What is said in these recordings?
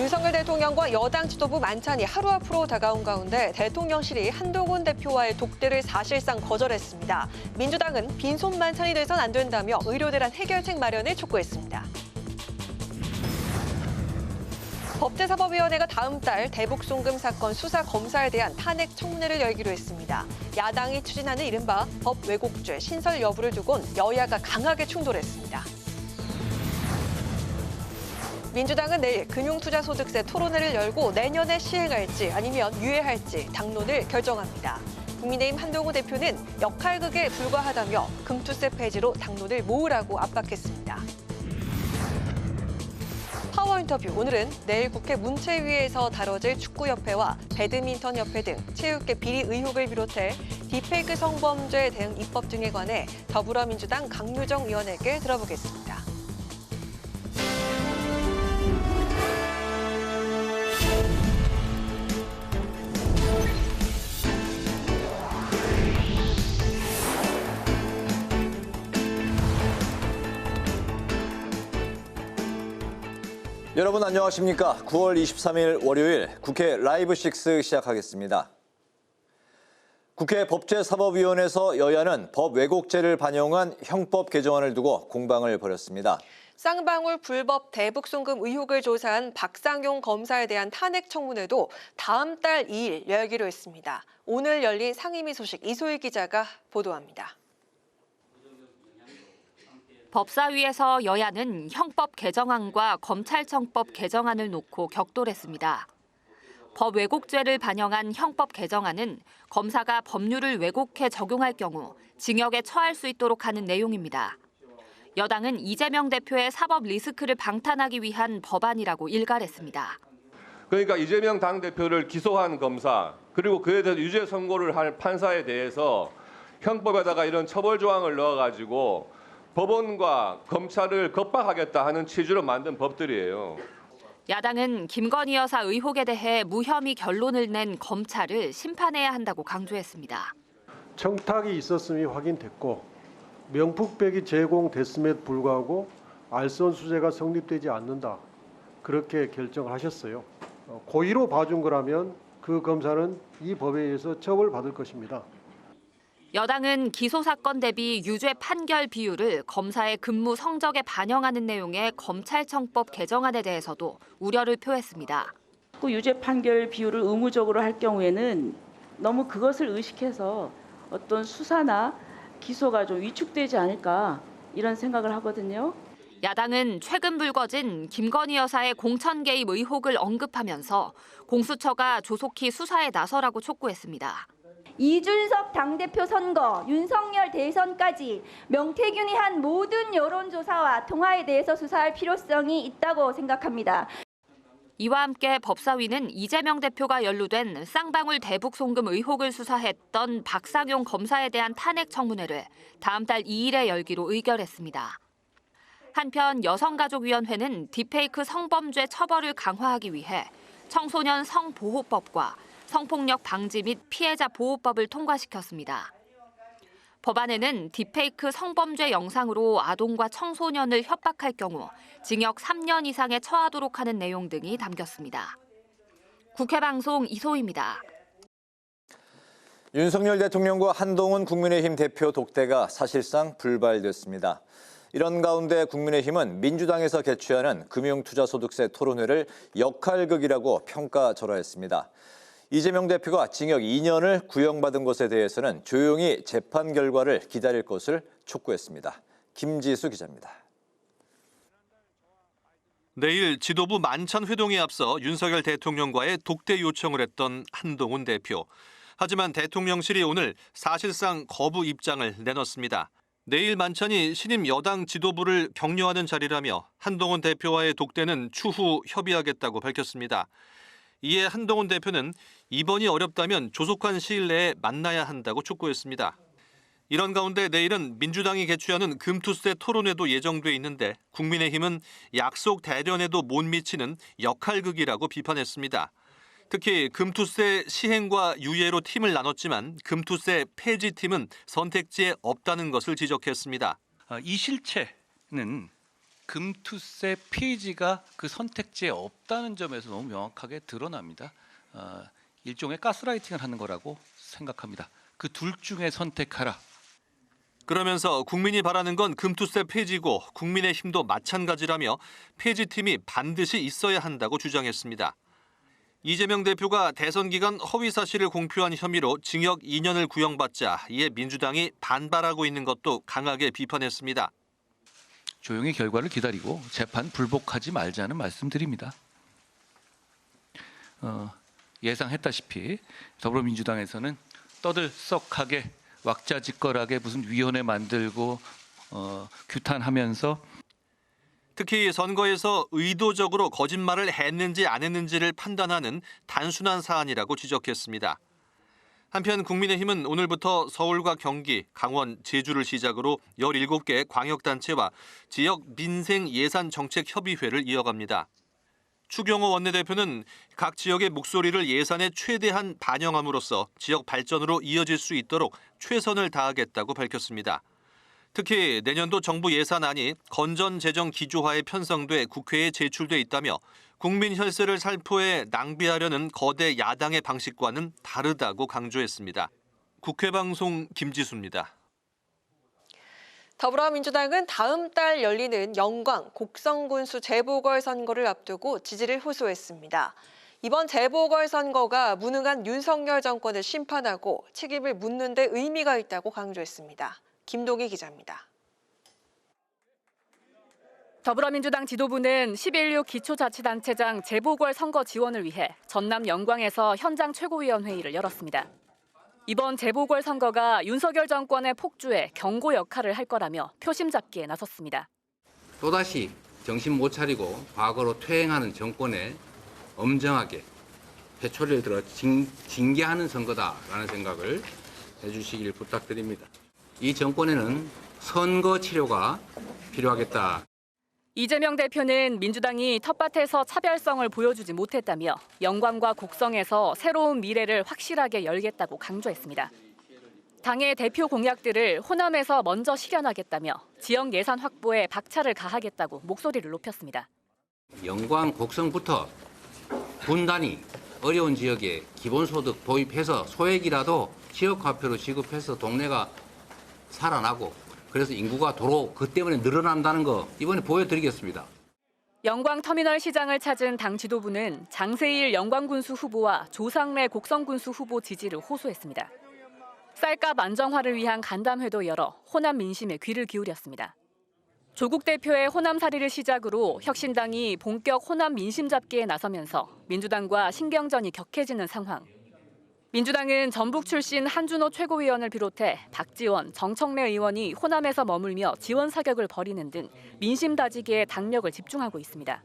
윤석열 대통령과 여당 지도부 만찬이 하루 앞으로 다가온 가운데 대통령실이 한동훈 대표와의 독대를 사실상 거절했습니다. 민주당은 빈손 만찬이 돼선 안 된다며 의료대란 해결책 마련을 촉구했습니다. 법제사법위원회가 다음 달 대북 송금 사건 수사 검사에 대한 탄핵 청문회를 열기로 했습니다. 야당이 추진하는 이른바 법 왜곡죄 신설 여부를 두곤 여야가 강하게 충돌했습니다. 민주당은 내일 금융투자소득세 토론회를 열고 내년에 시행할지 아니면 유예할지 당론을 결정합니다. 국민의힘 한동훈 대표는 역할극에 불과하다며 금투세 폐지로 당론을 모으라고 압박했습니다. 파워 인터뷰 오늘은 내일 국회 문체위에서 다뤄질 축구협회와 배드민턴협회 등 체육계 비리 의혹을 비롯해 딥페이크 성범죄 대응 입법 등에 관해 더불어민주당 강유정 의원에게 들어보겠습니다. 여러분 안녕하십니까? 9월 23일 월요일 국회 라이브 6 시작하겠습니다. 국회 법제사법위원회에서 여야는 법 왜곡죄를 반영한 형법 개정안을 두고 공방을 벌였습니다. 쌍방울 불법 대북 송금 의혹을 조사한 박상용 검사에 대한 탄핵 청문회도 다음 달 2일 열기로 했습니다. 오늘 열린 상임위 소식 이소희 기자가 보도합니다. 법사위에서 여야는 형법 개정안과 검찰청법 개정안을 놓고 격돌했습니다. 법 왜곡죄를 반영한 형법 개정안은 검사가 법률을 왜곡해 적용할 경우 징역에 처할 수 있도록 하는 내용입니다. 여당은 이재명 대표의 사법 리스크를 방탄하기 위한 법안이라고 일갈했습니다. 그러니까 이재명 당대표를 기소한 검사 그리고 그에 대해서 유죄 선고를 할 판사에 대해서 형법에다가 이런 처벌 조항을 넣어가지고 법원과 검찰을 겁박하겠다 하는 취지로 만든 법들이에요. 야당은 김건희 여사 의혹에 대해 무혐의 결론을 낸 검찰을 심판해야 한다고 강조했습니다. 청탁이 있었음이 확인됐고 명품백이 제공됐음에도 불구하고 알선 수재가 성립되지 않는다. 그렇게 결정하셨어요. 고의로 봐준 거라면 그 검사는 이 법에 의해서 처벌받을 것입니다. 여당은 기소 사건 대비 유죄 판결 비율을 검사의 근무 성적에 반영하는 내용의 검찰청법 개정안에 대해서도 우려를 표했습니다. 그 유죄 판결 비율을 의무적으로 할 경우에는 너무 그것을 의식해서 어떤 수사나 기소가 좀 위축되지 않을까 이런 생각을 하거든요. 야당은 최근 불거진 김건희 여사의 공천 개입 의혹을 언급하면서 공수처가 조속히 수사에 나서라고 촉구했습니다. 이준석 당대표 선거, 윤석열 대선까지 명태균이 한 모든 여론조사와 통화에 대해서 수사할 필요성이 있다고 생각합니다. 이와 함께 법사위는 이재명 대표가 연루된 쌍방울 대북 송금 의혹을 수사했던 박상용 검사에 대한 탄핵 청문회를 다음 달 2일에 열기로 의결했습니다. 한편 여성가족위원회는 딥페이크 성범죄 처벌을 강화하기 위해 청소년 성보호법과 성폭력 방지 및 피해자 보호법을 통과시켰습니다. 법안에는 딥페이크 성범죄 영상으로 아동과 청소년을 협박할 경우 징역 3년 이상에 처하도록 하는 내용 등이 담겼습니다. 국회 방송 이소희입니다. 윤석열 대통령과 한동훈 국민의힘 대표 독대가 사실상 불발됐습니다. 이런 가운데 국민의힘은 민주당에서 개최하는 금융투자소득세 토론회를 역할극이라고 평가절하했습니다. 이재명 대표가 징역 2년을 구형받은 것에 대해서는 조용히 재판 결과를 기다릴 것을 촉구했습니다. 김지수 기자입니다. 내일 지도부 만찬 회동에 앞서 윤석열 대통령과의 독대 요청을 했던 한동훈 대표. 하지만 대통령실이 오늘 사실상 거부 입장을 내놨습니다. 내일 만찬이 신임 여당 지도부를 격려하는 자리라며 한동훈 대표와의 독대는 추후 협의하겠다고 밝혔습니다. 이에 한동훈 대표는 이번이 어렵다면 조속한 시일 내에 만나야 한다고 촉구했습니다. 이런 가운데 내일은 민주당이 개최하는 금투세 토론회도 예정돼 있는데 국민의힘은 약속 대련에도 못 미치는 역할극이라고 비판했습니다. 특히 금투세 시행과 유예로 팀을 나눴지만 금투세 폐지팀은 선택지에 없다는 것을 지적했습니다. 이 실체는 금투세 폐지가 그 선택지에 없다는 점에서 너무 명확하게 드러납니다. 일종의 가스라이팅을 하는 거라고 생각합니다. 그 둘 중에 선택하라. 그러면서 국민이 바라는 건 금투세 폐지고 국민의힘도 마찬가지라며 폐지팀이 반드시 있어야 한다고 주장했습니다. 이재명 대표가 대선 기간 허위 사실을 공표한 혐의로 징역 2년을 구형받자 이에 민주당이 반발하고 있는 것도 강하게 비판했습니다. 조용히 결과를 기다리고 재판 불복하지 말자는 말씀드립니다. 예상했다시피 더불어민주당에서는 떠들썩하게 왁자지껄하게 무슨 위원회 만들고 규탄하면서 특히 선거에서 의도적으로 거짓말을 했는지 안 했는지를 판단하는 단순한 사안이라고 지적했습니다. 한편 국민의힘은 오늘부터 서울과 경기, 강원, 제주를 시작으로 17개 광역단체와 지역 민생예산정책협의회를 이어갑니다. 추경호 원내대표는 각 지역의 목소리를 예산에 최대한 반영함으로써 지역 발전으로 이어질 수 있도록 최선을 다하겠다고 밝혔습니다. 특히 내년도 정부 예산안이 건전재정 기조화에 편성돼 국회에 제출돼 있다며 국민 혈세를 살포해 낭비하려는 거대 야당의 방식과는 다르다고 강조했습니다. 국회방송 김지수입니다. 더불어민주당은 다음 달 열리는 영광 곡성군수 재보궐선거를 앞두고 지지를 호소했습니다. 이번 재보궐선거가 무능한 윤석열 정권을 심판하고 책임을 묻는 데 의미가 있다고 강조했습니다. 김동희 기자입니다. 더불어민주당 지도부는 11.6 기초자치단체장 재보궐선거 지원을 위해 전남 영광에서 현장 최고위원회의를 열었습니다. 이번 재보궐선거가 윤석열 정권의 폭주에 경고 역할을 할 거라며 표심 잡기에 나섰습니다. 또다시 정신 못 차리고 과거로 퇴행하는 정권에 엄정하게 회초리를 들어 징계하는 선거다라는 생각을 해주시길 부탁드립니다. 이 정권에는 선거 치료가 필요하겠다. 이재명 대표는 민주당이 텃밭에서 차별성을 보여주지 못했다며 영광과 곡성에서 새로운 미래를 확실하게 열겠다고 강조했습니다. 당의 대표 공약들을 호남에서 먼저 실현하겠다며 지역 예산 확보에 박차를 가하겠다고 목소리를 높였습니다. 영광, 곡성부터 분단위 어려운 지역에 기본소득 도입해서 소액이라도 지역화표로 지급해서 동네가 살아나고 그래서 인구가 도로 그 때문에 늘어난다는 거 이번에 보여드리겠습니다. 영광터미널 시장을 찾은 당 지도부는 장세일 영광군수 후보와 조상래 곡성군수 후보 지지를 호소했습니다. 쌀값 안정화를 위한 간담회도 열어 호남 민심에 귀를 기울였습니다. 조국 대표의 호남살이를 시작으로 혁신당이 본격 호남 민심 잡기에 나서면서 민주당과 신경전이 격해지는 상황. 민주당은 전북 출신 한준호 최고위원을 비롯해 박지원, 정청래 의원이 호남에서 머물며 지원 사격을 벌이는 등 민심 다지기에 당력을 집중하고 있습니다.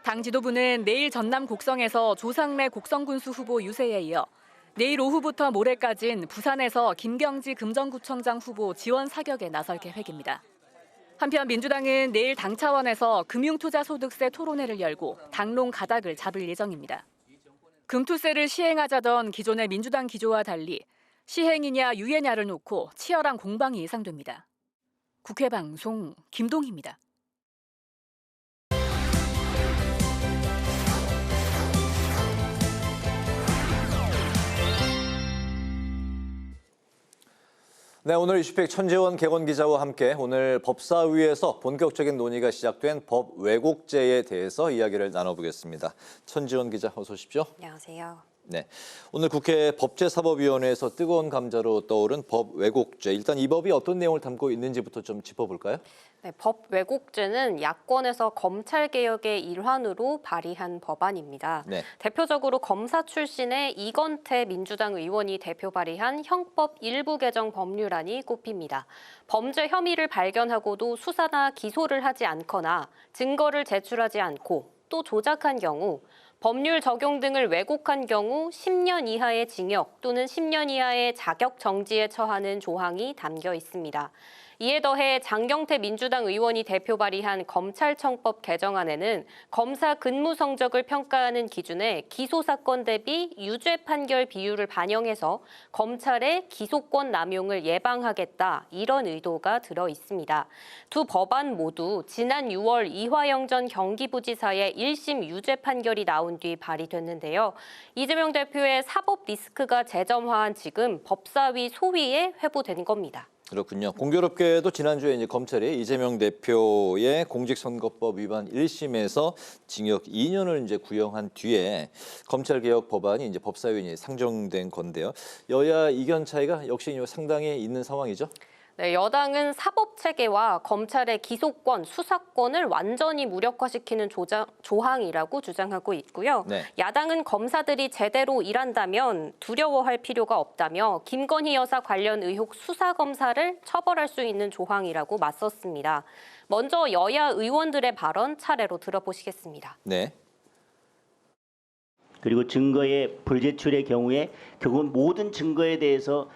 당 지도부는 내일 전남 곡성에서 조상래 곡성군수 후보 유세에 이어 내일 오후부터 모레까지는 부산에서 김경지 금정구청장 후보 지원 사격에 나설 계획입니다. 한편 민주당은 내일 당 차원에서 금융투자소득세 토론회를 열고 당론 가닥을 잡을 예정입니다. 금투세를 시행하자던 기존의 민주당 기조와 달리 시행이냐 유예냐를 놓고 치열한 공방이 예상됩니다. 국회방송 김동희입니다. 네, 오늘 이슈팩 천재원 개건 기자와 함께 오늘 법사위에서 본격적인 논의가 시작된 법 왜곡죄에 대해서 이야기를 나눠보겠습니다. 천재원 기자 어서 오십시오. 안녕하세요. 네, 오늘 국회 법제사법위원회에서 뜨거운 감자로 떠오른 법 왜곡죄. 일단 이 법이 어떤 내용을 담고 있는지부터 좀 짚어볼까요? 네, 법 왜곡죄는 야권에서 검찰개혁의 일환으로 발의한 법안입니다. 네. 대표적으로 검사 출신의 이건태 민주당 의원이 대표 발의한 형법 일부 개정 법률안이 꼽힙니다. 범죄 혐의를 발견하고도 수사나 기소를 하지 않거나 증거를 제출하지 않고 또 조작한 경우 법률 적용 등을 왜곡한 경우 10년 이하의 징역 또는 10년 이하의 자격 정지에 처하는 조항이 담겨 있습니다. 이에 더해 장경태 민주당 의원이 대표 발의한 검찰청법 개정안에는 검사 근무 성적을 평가하는 기준에 기소 사건 대비 유죄 판결 비율을 반영해서 검찰의 기소권 남용을 예방하겠다, 이런 의도가 들어 있습니다. 두 법안 모두 지난 6월 이화영 전 경기부지사의 1심 유죄 판결이 나온 뒤 발의됐는데요. 이재명 대표의 사법 리스크가 재점화한 지금 법사위 소위에 회부된 겁니다. 그렇군요. 공교롭게도 지난주에 이제 검찰이 이재명 대표의 공직선거법 위반 1심에서 징역 2년을 이제 구형한 뒤에 검찰개혁 법안이 이제 법사위에 상정된 건데요. 여야 이견 차이가 역시 상당히 있는 상황이죠. 네, 여당은 사법체계와 검찰의 기소권, 수사권을 완전히 무력화시키는 조항이라고 주장하고 있고요. 네. 야당은 검사들이 제대로 일한다면 두려워할 필요가 없다며 김건희 여사 관련 의혹 수사검사를 처벌할 수 있는 조항이라고 맞섰습니다. 먼저 여야 의원들의 발언 차례로 들어보시겠습니다. 네. 그리고 증거의 불제출의 경우에 결국은 모든 증거에 대해서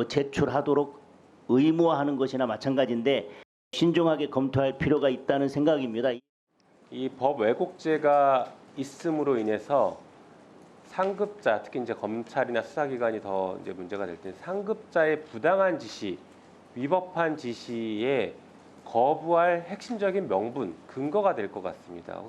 제출하도록 의무화하는 것이나 마찬가지인데 신중하게 검토할 필요가 있다는 생각입니다. 이 법 왜곡죄가 있음으로 인해서 상급자, 특히 이제 검찰이나 수사기관이 더 이제 문제가 될 때 상급자의 부당한 지시, 위법한 지시에 거부할 핵심적인 명분, 근거가 될 것 같습니다.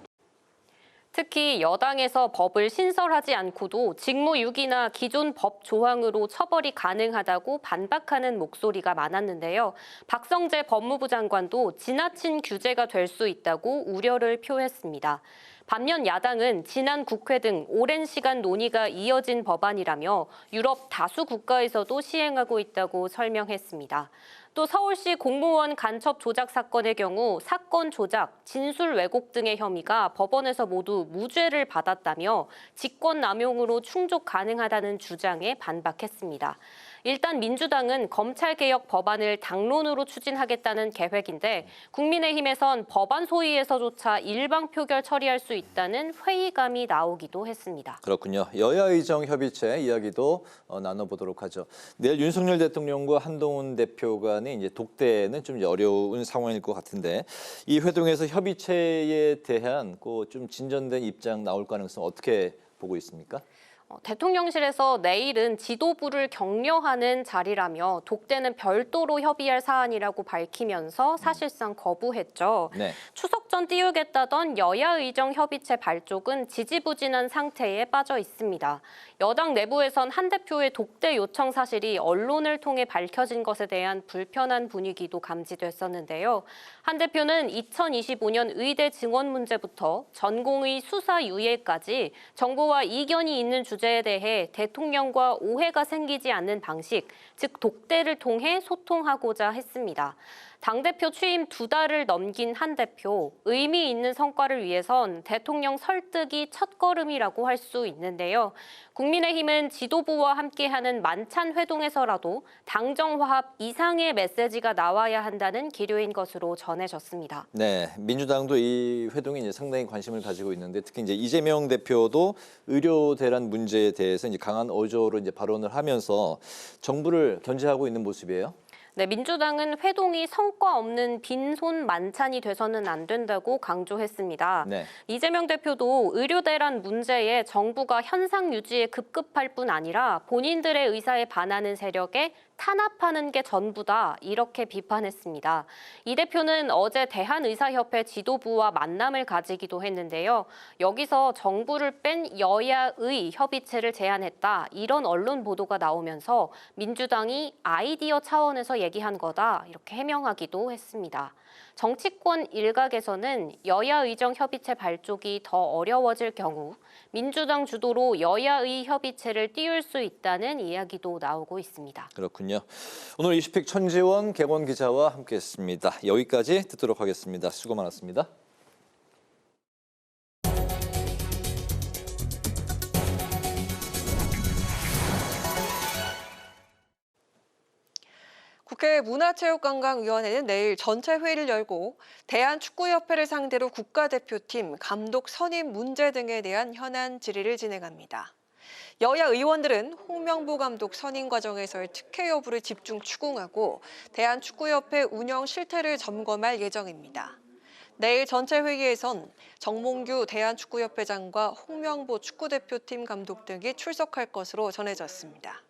특히 여당에서 법을 신설하지 않고도 직무유기나 기존 법 조항으로 처벌이 가능하다고 반박하는 목소리가 많았는데요. 박성재 법무부 장관도 지나친 규제가 될 수 있다고 우려를 표했습니다. 반면 야당은 지난 국회 등 오랜 시간 논의가 이어진 법안이라며 유럽 다수 국가에서도 시행하고 있다고 설명했습니다. 또 서울시 공무원 간첩 조작 사건의 경우 사건 조작, 진술 왜곡 등의 혐의가 법원에서 모두 무죄를 받았다며 직권 남용으로 충족 가능하다는 주장에 반박했습니다. 일단 민주당은 검찰개혁 법안을 당론으로 추진하겠다는 계획인데 국민의힘에선 법안 소위에서조차 일방 표결 처리할 수 있다는 회의감이 나오기도 했습니다. 그렇군요. 여야의정협의체 이야기도 나눠보도록 하죠. 내일 윤석열 대통령과 한동훈 대표 간의 이제 독대는 좀 어려운 상황일 것 같은데 이 회동에서 협의체에 대한 좀 진전된 입장 나올 가능성 어떻게 보고 있습니까? 대통령실에서 내일은 지도부를 격려하는 자리라며 독대는 별도로 협의할 사안이라고 밝히면서 사실상 거부했죠. 네. 추석 전 띄우겠다던 여야의정협의체 발족은 지지부진한 상태에 빠져 있습니다. 여당 내부에선 한 대표의 독대 요청 사실이 언론을 통해 밝혀진 것에 대한 불편한 분위기도 감지됐었는데요. 한 대표는 2025년 의대 증원 문제부터 전공의 수사 유예까지 정부와 이견이 있는 주제에 대해 대통령과 오해가 생기지 않는 방식, 즉 독대를 통해 소통하고자 했습니다. 당대표 취임 2달을 넘긴 한 대표, 의미 있는 성과를 위해선 대통령 설득이 첫걸음이라고 할 수 있는데요. 국민의힘은 지도부와 함께하는 만찬 회동에서라도 당정화합 이상의 메시지가 나와야 한다는 기류인 것으로 전해졌습니다. 네, 민주당도 이 회동에 이제 상당히 관심을 가지고 있는데 특히 이제 이재명 대표도 의료 대란 문제에 대해서 이제 강한 어조로 이제 발언을 하면서 정부를 견제하고 있는 모습이에요. 네, 민주당은 회동이 성과 없는 빈손 만찬이 돼서는 안 된다고 강조했습니다. 네. 이재명 대표도 의료 대란 문제에 정부가 현상 유지에 급급할 뿐 아니라 본인들의 의사에 반하는 세력에 탄압하는 게 전부다, 이렇게 비판했습니다. 이 대표는 어제 대한의사협회 지도부와 만남을 가지기도 했는데요. 여기서 정부를 뺀 여야의 협의체를 제안했다, 이런 언론 보도가 나오면서 민주당이 아이디어 차원에서 얘기한 거다, 이렇게 해명하기도 했습니다. 정치권 일각에서는 여야의정협의체 발족이 더 어려워질 경우 민주당 주도로 여야의 협의체를 띄울 수 있다는 이야기도 나오고 있습니다. 그렇군요. 오늘 이슈픽 천지원 객원 기자와 함께했습니다. 여기까지 듣도록 하겠습니다. 수고 많았습니다. 국회 문화체육관광위원회는 내일 전체 회의를 열고 대한축구협회를 상대로 국가대표팀 감독 선임 문제 등에 대한 현안 질의를 진행합니다. 여야 의원들은 홍명보 감독 선임 과정에서의 특혜 여부를 집중 추궁하고 대한축구협회 운영 실태를 점검할 예정입니다. 내일 전체 회의에선 정몽규 대한축구협회장과 홍명보 축구대표팀 감독 등이 출석할 것으로 전해졌습니다.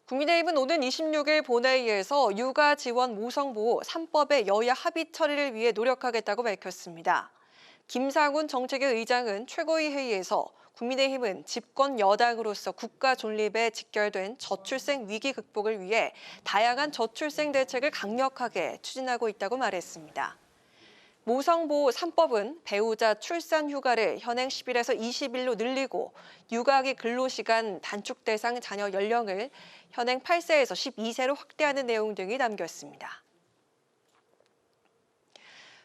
국민의힘은 오는 26일 본회의에서 육아 지원 모성보호 3법의 여야 합의 처리를 위해 노력하겠다고 밝혔습니다. 김상훈 정책위 의장은 최고위 회의에서 국민의힘은 집권 여당으로서 국가 존립에 직결된 저출생 위기 극복을 위해 다양한 저출생 대책을 강력하게 추진하고 있다고 말했습니다. 모성보호 3법은 배우자 출산 휴가를 현행 10일에서 20일로 늘리고 육아기 근로시간 단축 대상 자녀 연령을 현행 8세에서 12세로 확대하는 내용 등이 담겼습니다.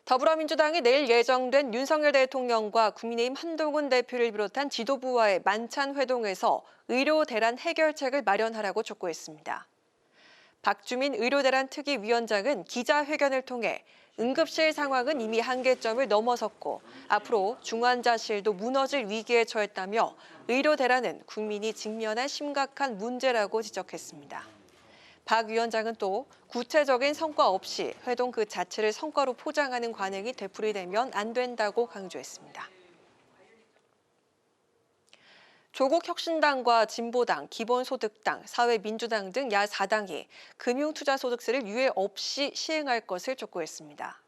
더불어민주당이 내일 예정된 윤석열 대통령과 국민의힘 한동훈 대표를 비롯한 지도부와의 만찬 회동에서 의료 대란 해결책을 마련하라고 촉구했습니다. 박주민 의료대란 특위위원장은 기자회견을 통해 응급실 상황은 이미 한계점을 넘어섰고 앞으로 중환자실도 무너질 위기에 처했다며 의료 대란은 국민이 직면한 심각한 문제라고 지적했습니다. 박 위원장은 또 구체적인 성과 없이 회동 그 자체를 성과로 포장하는 관행이 되풀이되면 안 된다고 강조했습니다. 조국혁신당과 진보당, 기본소득당, 사회민주당 등 야 4당이 금융투자소득세를 유예 없이 시행할 것을 촉구했습니다.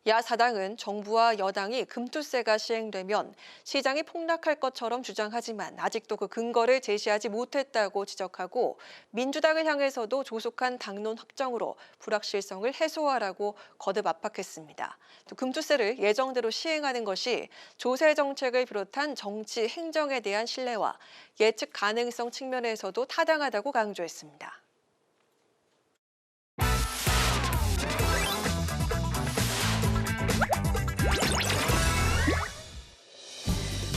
야 4당은 정부와 여당이 금투세가 시행되면 시장이 폭락할 것처럼 주장하지만 아직도 그 근거를 제시하지 못했다고 지적하고 민주당을 향해서도 조속한 당론 확정으로 불확실성을 해소하라고 거듭 압박했습니다. 또 금투세를 예정대로 시행하는 것이 조세 정책을 비롯한 정치 행정에 대한 신뢰와 예측 가능성 측면에서도 타당하다고 강조했습니다.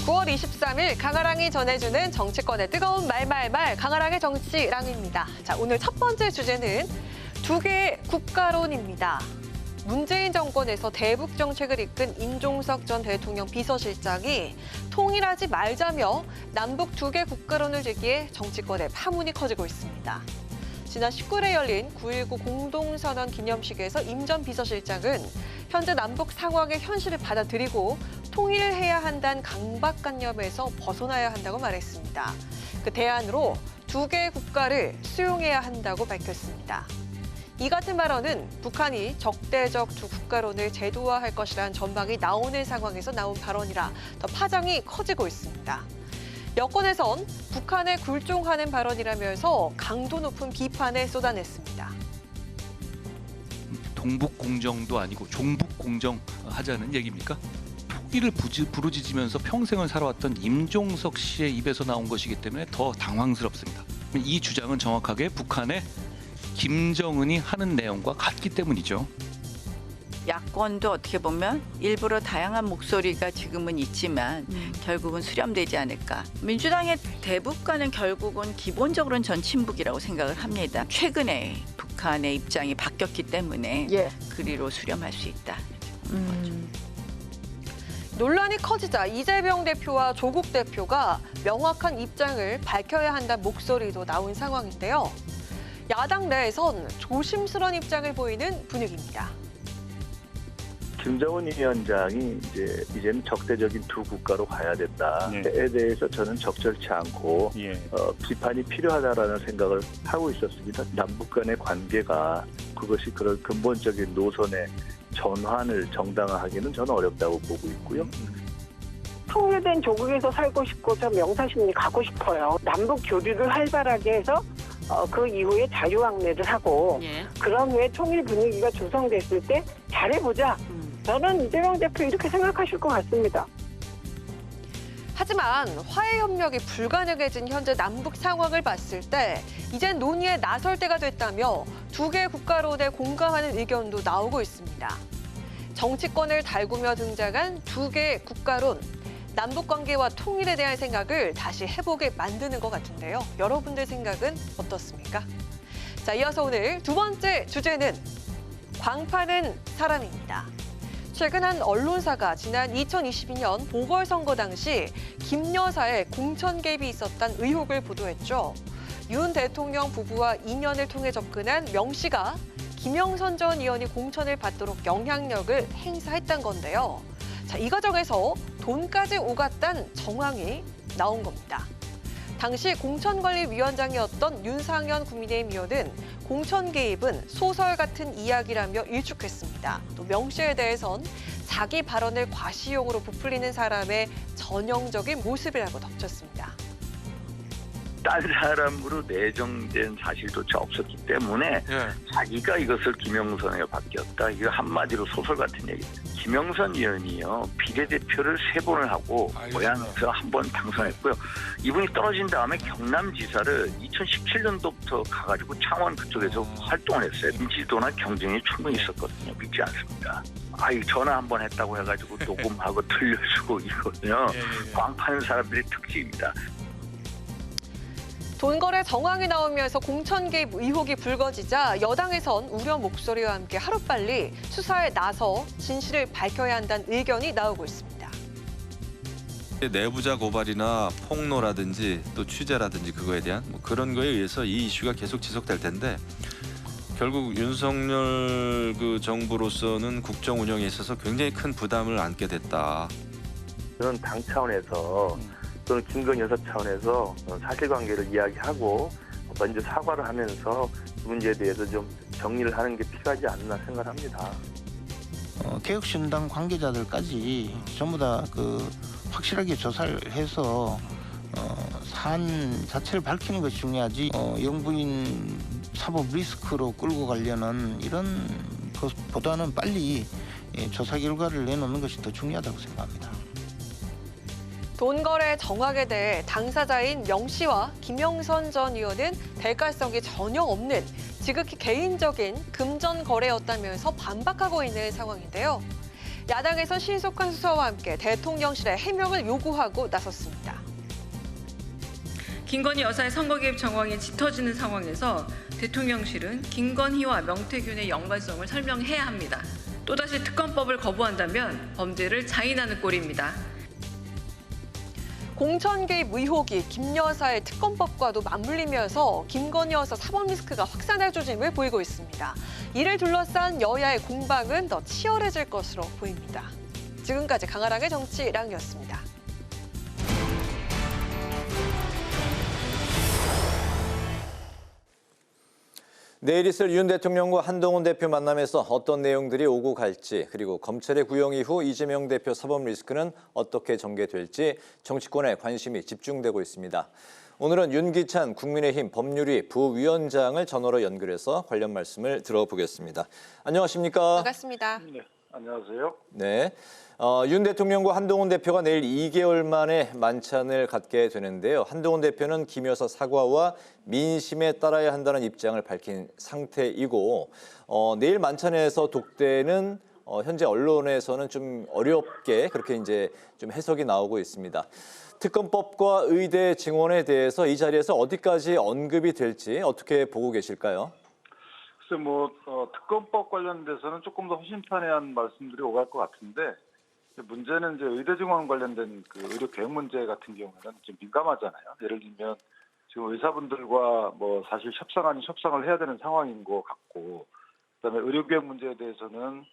9월 23일 강아랑이 전해주는 정치권의 뜨거운 말말말 강아랑의 정치랑입니다. 자, 오늘 첫 번째 주제는 두 개의 국가론입니다. 문재인 정권에서 대북 정책을 이끈 임종석 전 대통령 비서실장이 통일하지 말자며 남북 두 개 국가론을 제기해 정치권의 파문이 커지고 있습니다. 지난 19일에 열린 9.19 공동선언 기념식에서 임 전 비서실장은 현재 남북 상황의 현실을 받아들이고 통일을 해야 한다는 강박관념에서 벗어나야 한다고 말했습니다. 그 대안으로 두 개의 국가를 수용해야 한다고 밝혔습니다. 이 같은 발언은 북한이 적대적 두 국가론을 제도화할 것이라는 전망이 나오는 상황에서 나온 발언이라 더 파장이 커지고 있습니다. 여권에선 북한에 굴종하는 발언이라면서 강도 높은 비판을 쏟아냈습니다. 동북공정도 아니고 종북공정 하자는 얘기입니까? 토기를 부르짖으면서 평생을 살아왔던 임종석 씨의 입에서 나온 것이기 때문에 더 당황스럽습니다. 이 주장은 정확하게 북한의 김정은이 하는 내용과 같기 때문이죠. 야권도 어떻게 보면 일부러 다양한 목소리가 지금은 있지만 결국은 수렴되지 않을까. 민주당의 대북과는 결국은 기본적으로는 전 친북이라고 생각을 합니다. 최근에 북한의 입장이 바뀌었기 때문에 그리로 수렴할 수 있다. 논란이 커지자 이재명 대표와 조국 대표가 명확한 입장을 밝혀야 한다는 목소리도 나온 상황인데요. 야당 내에선 조심스러운 입장을 보이는 분위기입니다. 김정은 위원장이 이제는 적대적인 두 국가로 가야 된다에 대해서 저는 적절치 않고 비판이 필요하다라는 생각을 하고 있었습니다. 남북 간의 관계가 그것이 그런 근본적인 노선의 전환을 정당화하기는 저는 어렵다고 보고 있고요. 통일된 조국에서 살고 싶고 저 명사시민이 가고 싶어요. 남북 교류를 활발하게 해서 그 이후에 자유왕래를 하고 그런 후에 통일 분위기가 조성됐을 때 잘해보자. 저는 이재명 대표 이렇게 생각하실 것 같습니다. 하지만 화해 협력이 불가능해진 현재 남북 상황을 봤을 때 이젠 논의에 나설 때가 됐다며 두 개의 국가론에 공감하는 의견도 나오고 있습니다. 정치권을 달구며 등장한 두 개의 국가론, 남북 관계와 통일에 대한 생각을 다시 해보게 만드는 것 같은데요. 여러분들 생각은 어떻습니까? 자, 이어서 오늘 두 번째 주제는 광파는 사람입니다. 최근 한 언론사가 지난 2022년 보궐선거 당시 김 여사의 공천 개입이 있었다는 의혹을 보도했죠. 윤 대통령 부부와 인연을 통해 접근한 명 씨가 김영선 전 의원이 공천을 받도록 영향력을 행사했던 건데요. 자, 이 과정에서 돈까지 오갔다는 정황이 나온 겁니다. 당시 공천관리위원장이었던 윤상현 국민의힘 의원은 공천 개입은 소설 같은 이야기라며 일축했습니다. 또 명 씨에 대해선 자기 발언을 과시용으로 부풀리는 사람의 전형적인 모습이라고 덧쳤습니다. 딴 사람으로 내정된 사실조차 없었기 때문에 자기가 이것을 김영선에게 바뀌었다. 이거 한마디로 소설 같은 얘기입니다. 김영선 의원이요. 비례대표를 3번을 하고 고향에서 한 번 당선했고요. 이분이 떨어진 다음에 경남지사를 2017년도부터 가가지고 창원 그쪽에서 활동을 했어요. 인지도나 경쟁이 충분히 있었거든요. 믿지 않습니다. 전화 한 번 했다고 해가지고 녹음하고 들려주고 이거는요. 꽝 파는 사람들의 특징입니다. 돈거래 정황이 나오면서 공천 개입 의혹이 불거지자 여당에선 우려 목소리와 함께 하루빨리 수사에 나서 진실을 밝혀야 한다는 의견이 나오고 있습니다. 내부자 고발이나 폭로라든지 또 취재라든지 그거에 대한 그런 거에 의해서 이 이슈가 계속 지속될 텐데 결국 윤석열 정부로서는 국정 운영에 있어서 굉장히 큰 부담을 안게 됐다. 저는 당 차원에서 또는 김건희 여사 차원에서 사실관계를 이야기하고 먼저 사과를 하면서 이 문제에 대해서 좀 정리를 하는 게 필요하지 않나 생각합니다. 개혁신당 관계자들까지 전부 다 확실하게 조사를 해서 사안 자체를 밝히는 것이 중요하지 영부인 사법 리스크로 끌고 가려는 이런 것보다는 빨리 조사 결과를 내놓는 것이 더 중요하다고 생각합니다. 돈거래 정황에 대해 당사자인 명 씨와 김영선 전 의원은 대가성이 전혀 없는 지극히 개인적인 금전 거래였다면서 반박하고 있는 상황인데요. 야당에선 신속한 수사와 함께 대통령실에 해명을 요구하고 나섰습니다. 김건희 여사의 선거 개입 정황이 짙어지는 상황에서 대통령실은 김건희와 명태균의 연관성을 설명해야 합니다. 또다시 특검법을 거부한다면 범죄를 자인하는 꼴입니다. 공천 개입 의혹이 김 여사의 특검법과도 맞물리면서 김건희 여사 사법 리스크가 확산할 조짐을 보이고 있습니다. 이를 둘러싼 여야의 공방은 더 치열해질 것으로 보입니다. 지금까지 강아랑의 정치랑이었습니다. 내일 있을 윤 대통령과 한동훈 대표 만남에서 어떤 내용들이 오고 갈지, 그리고 검찰의 구형 이후 이재명 대표 사법 리스크는 어떻게 전개될지 정치권에 관심이 집중되고 있습니다. 오늘은 윤기찬 국민의힘 법률위 부위원장을 전화로 연결해서 관련 말씀을 들어보겠습니다. 안녕하십니까? 반갑습니다. 네, 안녕하세요. 네. 윤 대통령과 한동훈 대표가 내일 2개월 만에 만찬을 갖게 되는데요. 한동훈 대표는 김 여사 사과와 민심에 따라야 한다는 입장을 밝힌 상태이고 내일 만찬에서 독대는 현재 언론에서는 좀 어렵게 그렇게 이제 좀 해석이 나오고 있습니다. 특검법과 의대 증원에 대해서 이 자리에서 어디까지 언급이 될지 어떻게 보고 계실까요? 글쎄 특검법 관련돼서는 조금 더 허심탄회한 말씀들이 오갈 것 같은데 문제는 이제 의대 증원 관련된 의료 계획 문제 같은 경우는 좀 민감하잖아요. 예를 들면 지금 의사분들과 사실 협상을 해야 되는 상황인 것 같고, 그다음에 의료 계획 문제에 대해서는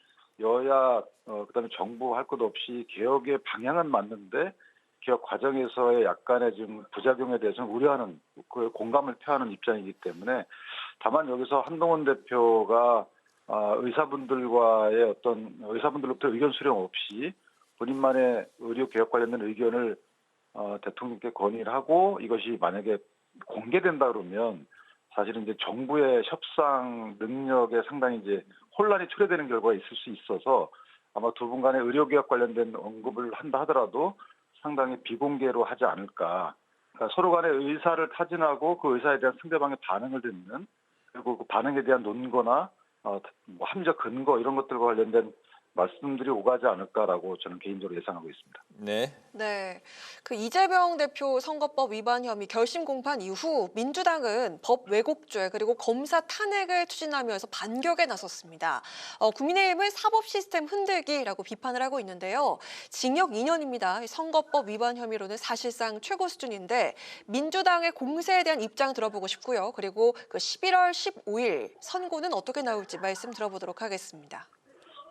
여야 그다음에 정부 할 것 없이 개혁의 방향은 맞는데 개혁 과정에서의 약간의 지금 부작용에 대해서는 우려하는 공감을 표하는 입장이기 때문에 다만 여기서 한동훈 대표가 의사분들로부터 의견 수렴 없이 본인만의 의료 개혁 관련된 의견을 대통령께 건의를 하고 이것이 만약에 공개된다 그러면 사실은 이제 정부의 협상 능력에 상당히 이제 혼란이 초래되는 결과가 있을 수 있어서 아마 두 분 간의 의료 개혁 관련된 언급을 한다 하더라도 상당히 비공개로 하지 않을까. 그러니까 서로 간의 의사를 타진하고 그 의사에 대한 상대방의 반응을 듣는, 그리고 그 반응에 대한 논거나 함의적 근거 이런 것들과 관련된 말씀들이 오가지 않을까라고 저는 개인적으로 예상하고 있습니다. 네. 네, 그 이재명 대표 선거법 위반 혐의 결심 공판 이후 민주당은 법 왜곡죄 그리고 검사 탄핵을 추진하면서 반격에 나섰습니다. 국민의힘은 사법 시스템 흔들기라고 비판을 하고 있는데요. 징역 2년입니다. 선거법 위반 혐의로는 사실상 최고 수준인데 민주당의 공세에 대한 입장 들어보고 싶고요. 그리고 그 11월 15일 선고는 어떻게 나올지 말씀 들어보도록 하겠습니다.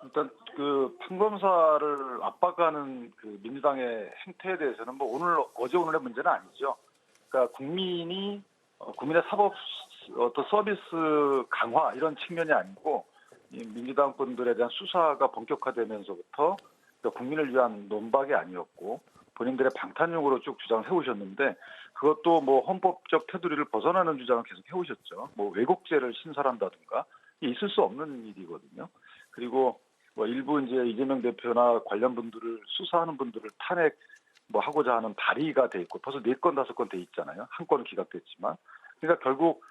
일단 그 판검사를 압박하는 그 민주당의 행태에 대해서는 뭐 어제 오늘의 문제는 아니죠. 그러니까 국민의 사법 어떤 서비스 강화 이런 측면이 아니고 이 민주당 분들에 대한 수사가 본격화되면서부터 국민을 위한 논박이 아니었고 본인들의 방탄용으로 쭉 주장을 해오셨는데 그것도 뭐 헌법적 테두리를 벗어나는 주장을 계속 해오셨죠. 뭐 왜곡죄를 신설한다든가 있을 수 없는 일이거든요. 그리고 뭐 일부 이제 이재명 대표나 관련 분들을 수사하는 분들을 탄핵 뭐 하고자 하는 발의가 돼 있고 벌써 4건 5건 돼 있잖아요. 한 건은 기각됐지만. 그러니까 결국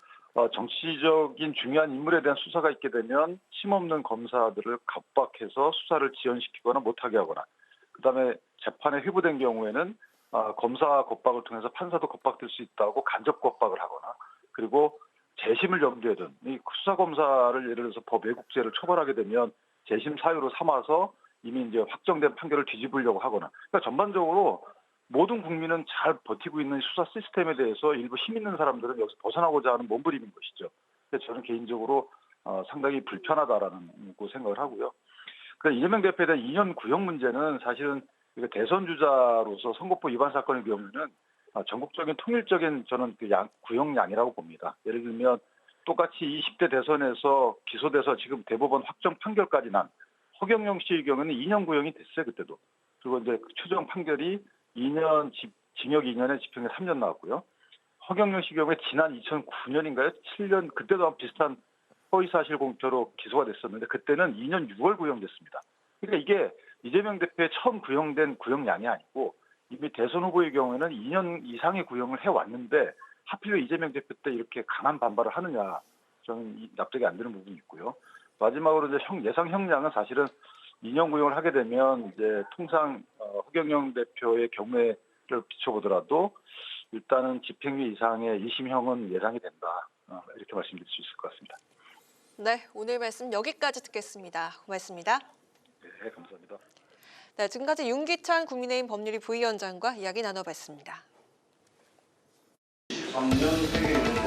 정치적인 중요한 인물에 대한 수사가 있게 되면 힘없는 검사들을 겁박해서 수사를 지연시키거나 못하게 하거나 그다음에 재판에 회부된 경우에는 검사 겁박을 통해서 판사도 겁박될 수 있다고 간접 겁박을 하거나 그리고 재심을 염두에 둔 이 수사검사를 예를 들어서 법 왜곡죄를 처벌하게 되면 재심 사유로 삼아서 이미 이제 확정된 판결을 뒤집으려고 하거나 그러니까 전반적으로 모든 국민은 잘 버티고 있는 수사 시스템에 대해서 일부 힘 있는 사람들은 여기서 벗어나고자 하는 몸부림인 것이죠. 그래서 저는 개인적으로 상당히 불편하다라는 생각을 하고요. 그러니까 이재명 대표에 대한 2년 구형 문제는 사실은 대선 주자로서 선거법 위반 사건의 경우는 전국적인 통일적인 저는 그 구형량이라고 봅니다. 예를 들면 똑같이 20대 대선에서 기소돼서 지금 대법원 확정 판결까지 난 허경영 씨의 경우는 2년 구형이 됐어요, 그때도. 그리고 이제 최종 판결이 2년 징역 2년에 집행유예 3년 나왔고요. 허경영 씨 경우에 지난 2009년인가요? 7년 그때도 비슷한 허위사실 공표로 기소가 됐었는데 그때는 2년 6월 구형됐습니다. 그러니까 이게 이재명 대표의 처음 구형된 구형량이 아니고 이미 대선 후보의 경우에는 2년 이상의 구형을 해왔는데 하필 이재명 대표 때 이렇게 강한 반발을 하느냐 저는 납득이 안 되는 부분이 있고요. 마지막으로 이제 예상 형량은 사실은 2년 구형을 하게 되면 이제 통상 허경영 대표의 경우에를 비춰보더라도 일단은 집행유예 이상의 2심형은 예상이 된다. 이렇게 말씀드릴 수 있을 것 같습니다. 네, 오늘 말씀 여기까지 듣겠습니다. 고맙습니다. 네, 감사합니다. 네, 지금까지 윤기찬 국민의힘 법률위 부위원장과 이야기 나눠봤습니다. 3년 세계연구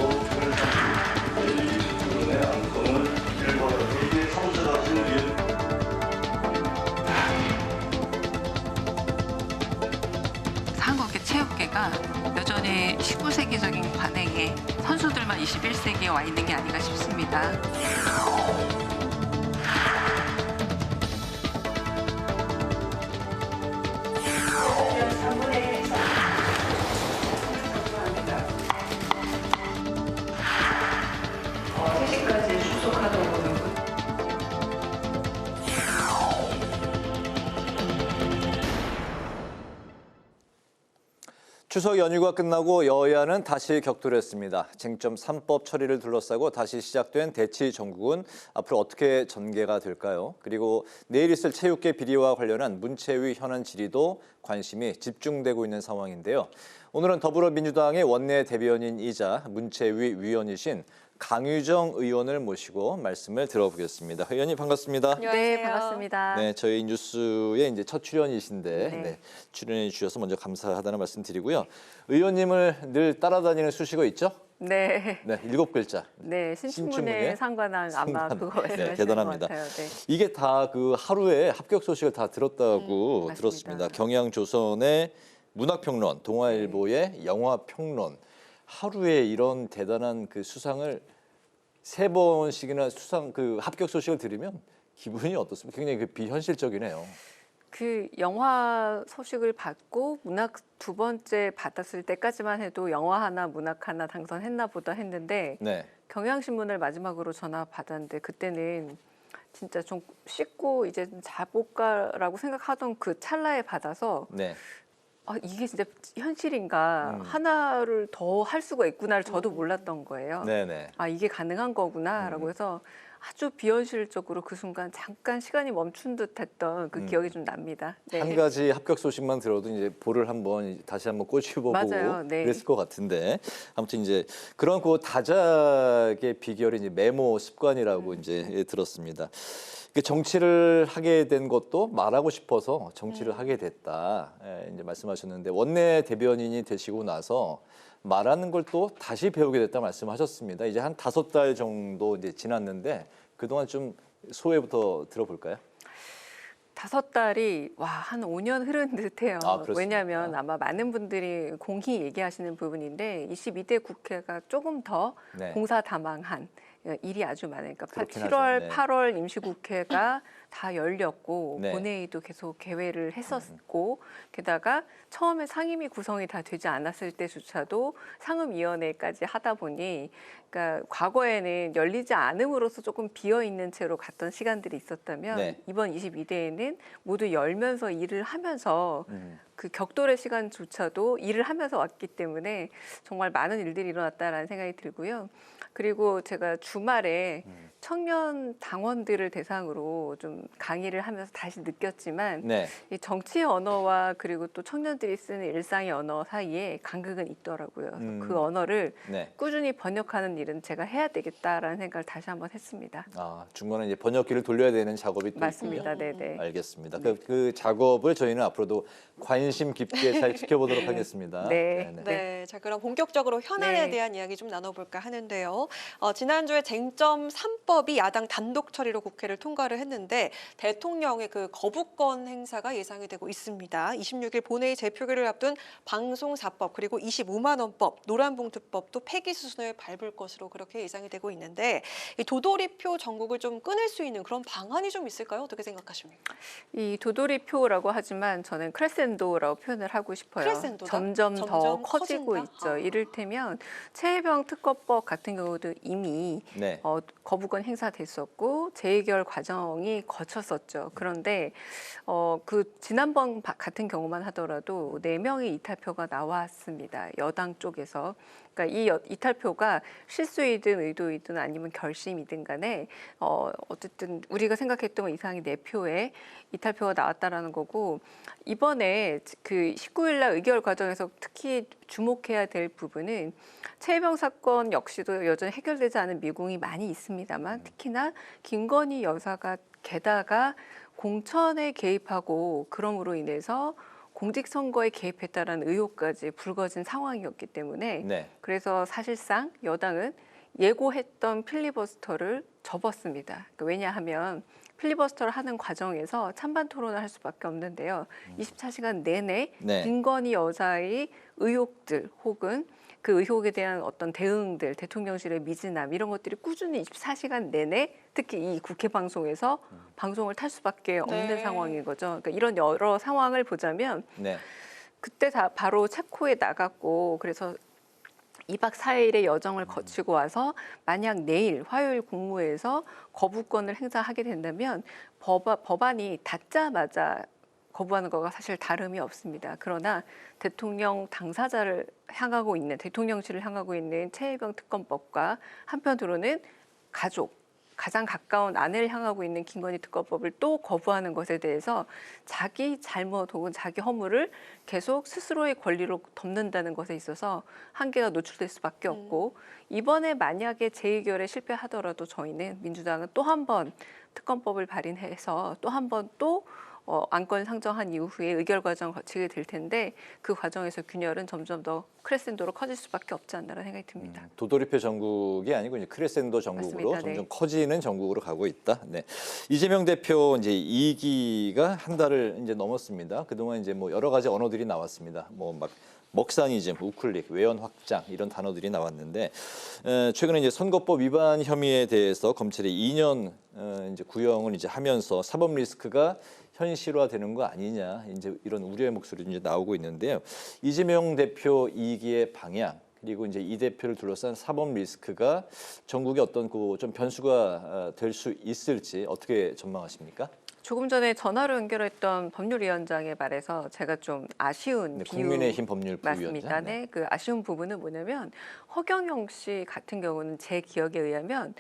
토론의 안건을 일본의 회의에 참석하신 한국의 체육계가 여전히 19세기적인 관행에 선수들만 21세기에 와 있는 게 아닌가 싶습니다. 추석 연휴가 끝나고 여야는 다시 격돌했습니다. 쟁점 3법 처리를 둘러싸고 다시 시작된 대치 전국은 앞으로 어떻게 전개가 될까요? 그리고 내일 있을 체육계 비리와 관련한 문체위 현안 질의도 관심이 집중되고 있는 상황인데요. 오늘은 더불어민주당의 원내 대변인이자 문체위 위원이신 강유정 의원을 모시고 말씀을 들어보겠습니다. 의원님 반갑습니다. 네, 반갑습니다. 네, 저희 뉴스에 이제 첫 출연이신데 출연해 주셔서 먼저 감사하다는 말씀 드리고요. 의원님을 늘 따라다니는 수식어 있죠? 네. 네, 7글자. 네, 신춘문예 상관왕 아마 그거 말씀하시는 대단합니다. 것 같아요. 네. 이게 다 그 하루에 합격 소식을 다 들었다고 들었습니다. 경향조선의 문학평론, 동아일보의 영화평론. 하루에 이런 대단한 그 수상을 3번씩이나 합격 소식을 들으면 기분이 어떻습니까? 굉장히 그 비현실적이네요. 그 영화 소식을 받고 문학 2번째 받았을 때까지만 해도 영화 하나 문학 하나 당선했나 보다 했는데 경향신문을 마지막으로 전화 받았는데 그때는 진짜 좀 쉽고 이제 자볼까라고 생각하던 그 찰나에 받아서 이게 진짜 현실인가 하나를 더 할 수가 있구나를 저도 몰랐던 거예요. 이게 가능한 거구나라고 해서 아주 비현실적으로 그 순간 잠깐 시간이 멈춘 듯했던 그 기억이 좀 납니다. 네. 한 가지 합격 소식만 들어도 이제 볼을 다시 한번 꼬집어보고 맞아요. 네. 그랬을 것 같은데 아무튼 이제 그런 그 다작의 비결이 이제 메모 습관이라고 이제 들었습니다. 정치를 하게 된 것도 말하고 싶어서 정치를 하게 됐다. 이제 말씀하셨는데 원내 대변인이 되시고 나서 말하는 걸 또 다시 배우게 됐다 말씀하셨습니다. 이제 한 5달 정도 이제 지났는데 그동안 좀 소회부터 들어볼까요? 5달이 한 5년 흐른 듯해요. 그렇습니까? 왜냐하면 아마 많은 분들이 공히 얘기하시는 부분인데 22대 국회가 조금 더 네. 공사다망한 일이 아주 많으니까 그렇긴 7월, 하죠. 네. 8월 임시국회가 다 열렸고 네. 본회의도 계속 개회를 했었고 게다가 처음에 상임위 구성이 다 되지 않았을 때조차도 상임위원회까지 하다 보니 그러니까 과거에는 열리지 않음으로써 조금 비어있는 채로 갔던 시간들이 있었다면 네. 이번 22대에는 모두 열면서 일을 하면서 그 격돌의 시간조차도 일을 하면서 왔기 때문에 정말 많은 일들이 일어났다라는 생각이 들고요. 그리고 제가 주말에 청년 당원들을 대상으로 좀 강의를 하면서 다시 느꼈지만 네. 이 정치의 언어와 그리고 또 청년들이 쓰는 일상의 언어 사이에 간극은 있더라고요. 그래서 그 언어를 네. 꾸준히 번역하는 일은 제가 해야 되겠다라는 생각을 다시 한번 했습니다. 중간에 이제 번역기를 돌려야 되는 작업이 또 맞습니다. 있군요. 네네. 알겠습니다. 그 작업을 저희는 앞으로도 관심 깊게 잘 지켜보도록 하겠습니다. 네. 네, 자 그럼 본격적으로 현안에 네. 대한 이야기 좀 나눠볼까 하는데요. 지난주에 쟁점 3법이 야당 단독 처리로 국회를 통과를 했는데 대통령의 그 거부권 행사가 예상이 되고 있습니다. 26일 본회의 재표결을 앞둔 방송사법 그리고 25만 원법, 노란봉투법도 폐기 수순을 밟을 것으로 그렇게 예상이 되고 있는데 이 도돌이표 전국을 좀 끊을 수 있는 그런 방안이 좀 있을까요? 어떻게 생각하십니까? 이 도돌이표라고 하지만 저는 크레센도라고 표현을 하고 싶어요. 크레센도다? 점점 더 커지고 커진다? 있죠. 이를테면 최혜병 특검법 같은 경우도 이미 네. 거부권 행사됐었고 재의결 과정이 거쳤었죠. 그런데 그 지난번 같은 경우만 하더라도 4명의 이탈표가 나왔습니다. 여당 쪽에서. 그러니까 이 이탈표가 실수이든 의도이든 아니면 결심이든 간에 어쨌든 우리가 생각했던 것 이상의 4표의 이탈표가 나왔다라는 거고 이번에 그 19일 날 의결 과정에서 특히 주목해야 될 부분은 최혜병 사건 역시도 여전히 해결되지 않은 미궁이 많이 있습니다만 특히나 김건희 여사가 게다가 공천에 개입하고 그럼으로 인해서 공직선거에 개입했다라는 의혹까지 불거진 상황이었기 때문에 네. 그래서 사실상 여당은 예고했던 필리버스터를 접었습니다. 그러니까 왜냐하면 필리버스터를 하는 과정에서 찬반 토론을 할 수밖에 없는데요. 24시간 내내 네. 김건희 여사의 의혹들 혹은 그 의혹에 대한 어떤 대응들, 대통령실의 미진함 이런 것들이 꾸준히 24시간 내내 특히 이 국회 방송에서 방송을 탈 수밖에 없는 상황인 거죠. 그러니까 이런 여러 상황을 보자면 네. 그때 다 바로 체코에 나갔고 그래서 2박 4일의 여정을 거치고 와서 만약 내일 화요일 국무회에서 거부권을 행사하게 된다면 법안이 닫자마자 거부하는 거가 사실 다름이 없습니다. 그러나 대통령 당사자를 향하고 있는 대통령실을 향하고 있는 최혜병 특검법과 한편으로는 가장 가까운 아내를 향하고 있는 김건희 특검법을 또 거부하는 것에 대해서 자기 잘못 혹은 자기 허물을 계속 스스로의 권리로 덮는다는 것에 있어서 한계가 노출될 수밖에 없고 이번에 만약에 재의결에 실패하더라도 저희는 민주당은 또 한 번 특검법을 발의해서 또 한 번 또 안건 상정한 이후에 의결 과정을 거치게 될 텐데 그 과정에서 균열은 점점 더 크레센도로 커질 수밖에 없지 않나라는 생각이 듭니다. 도돌이표 전국이 아니고 이제 크레센도 전국으로 맞습니다. 점점 네. 커지는 전국으로 가고 있다. 네. 이재명 대표 이제 2기가 한 달을 이제 넘었습니다. 그동안 이제 뭐 여러 가지 언어들이 나왔습니다. 뭐 막 먹사니즘, 우클릭, 외연 확장 이런 단어들이 나왔는데 최근에 이제 선거법 위반 혐의에 대해서 검찰이 2년 이제 구형을 이제 하면서 사법 리스크가 현실화되는 거 아니냐 이제 이런 우려의 목소리도 이제 나오고 있는데요. 이재명 대표 2기의 방향 그리고 이제 이 대표를 둘러싼 사법 리스크가 전국에 어떤 그 좀 변수가 될 수 있을지 어떻게 전망하십니까? 조금 전에 전화로 연결했던 법률위원장의 말에서 제가 좀 아쉬운 국민의힘 법률부위원장. 맞습니다. 네, 그 아쉬운 부분은 뭐냐면 허경영 씨 같은 경우는 제 기억에 의하면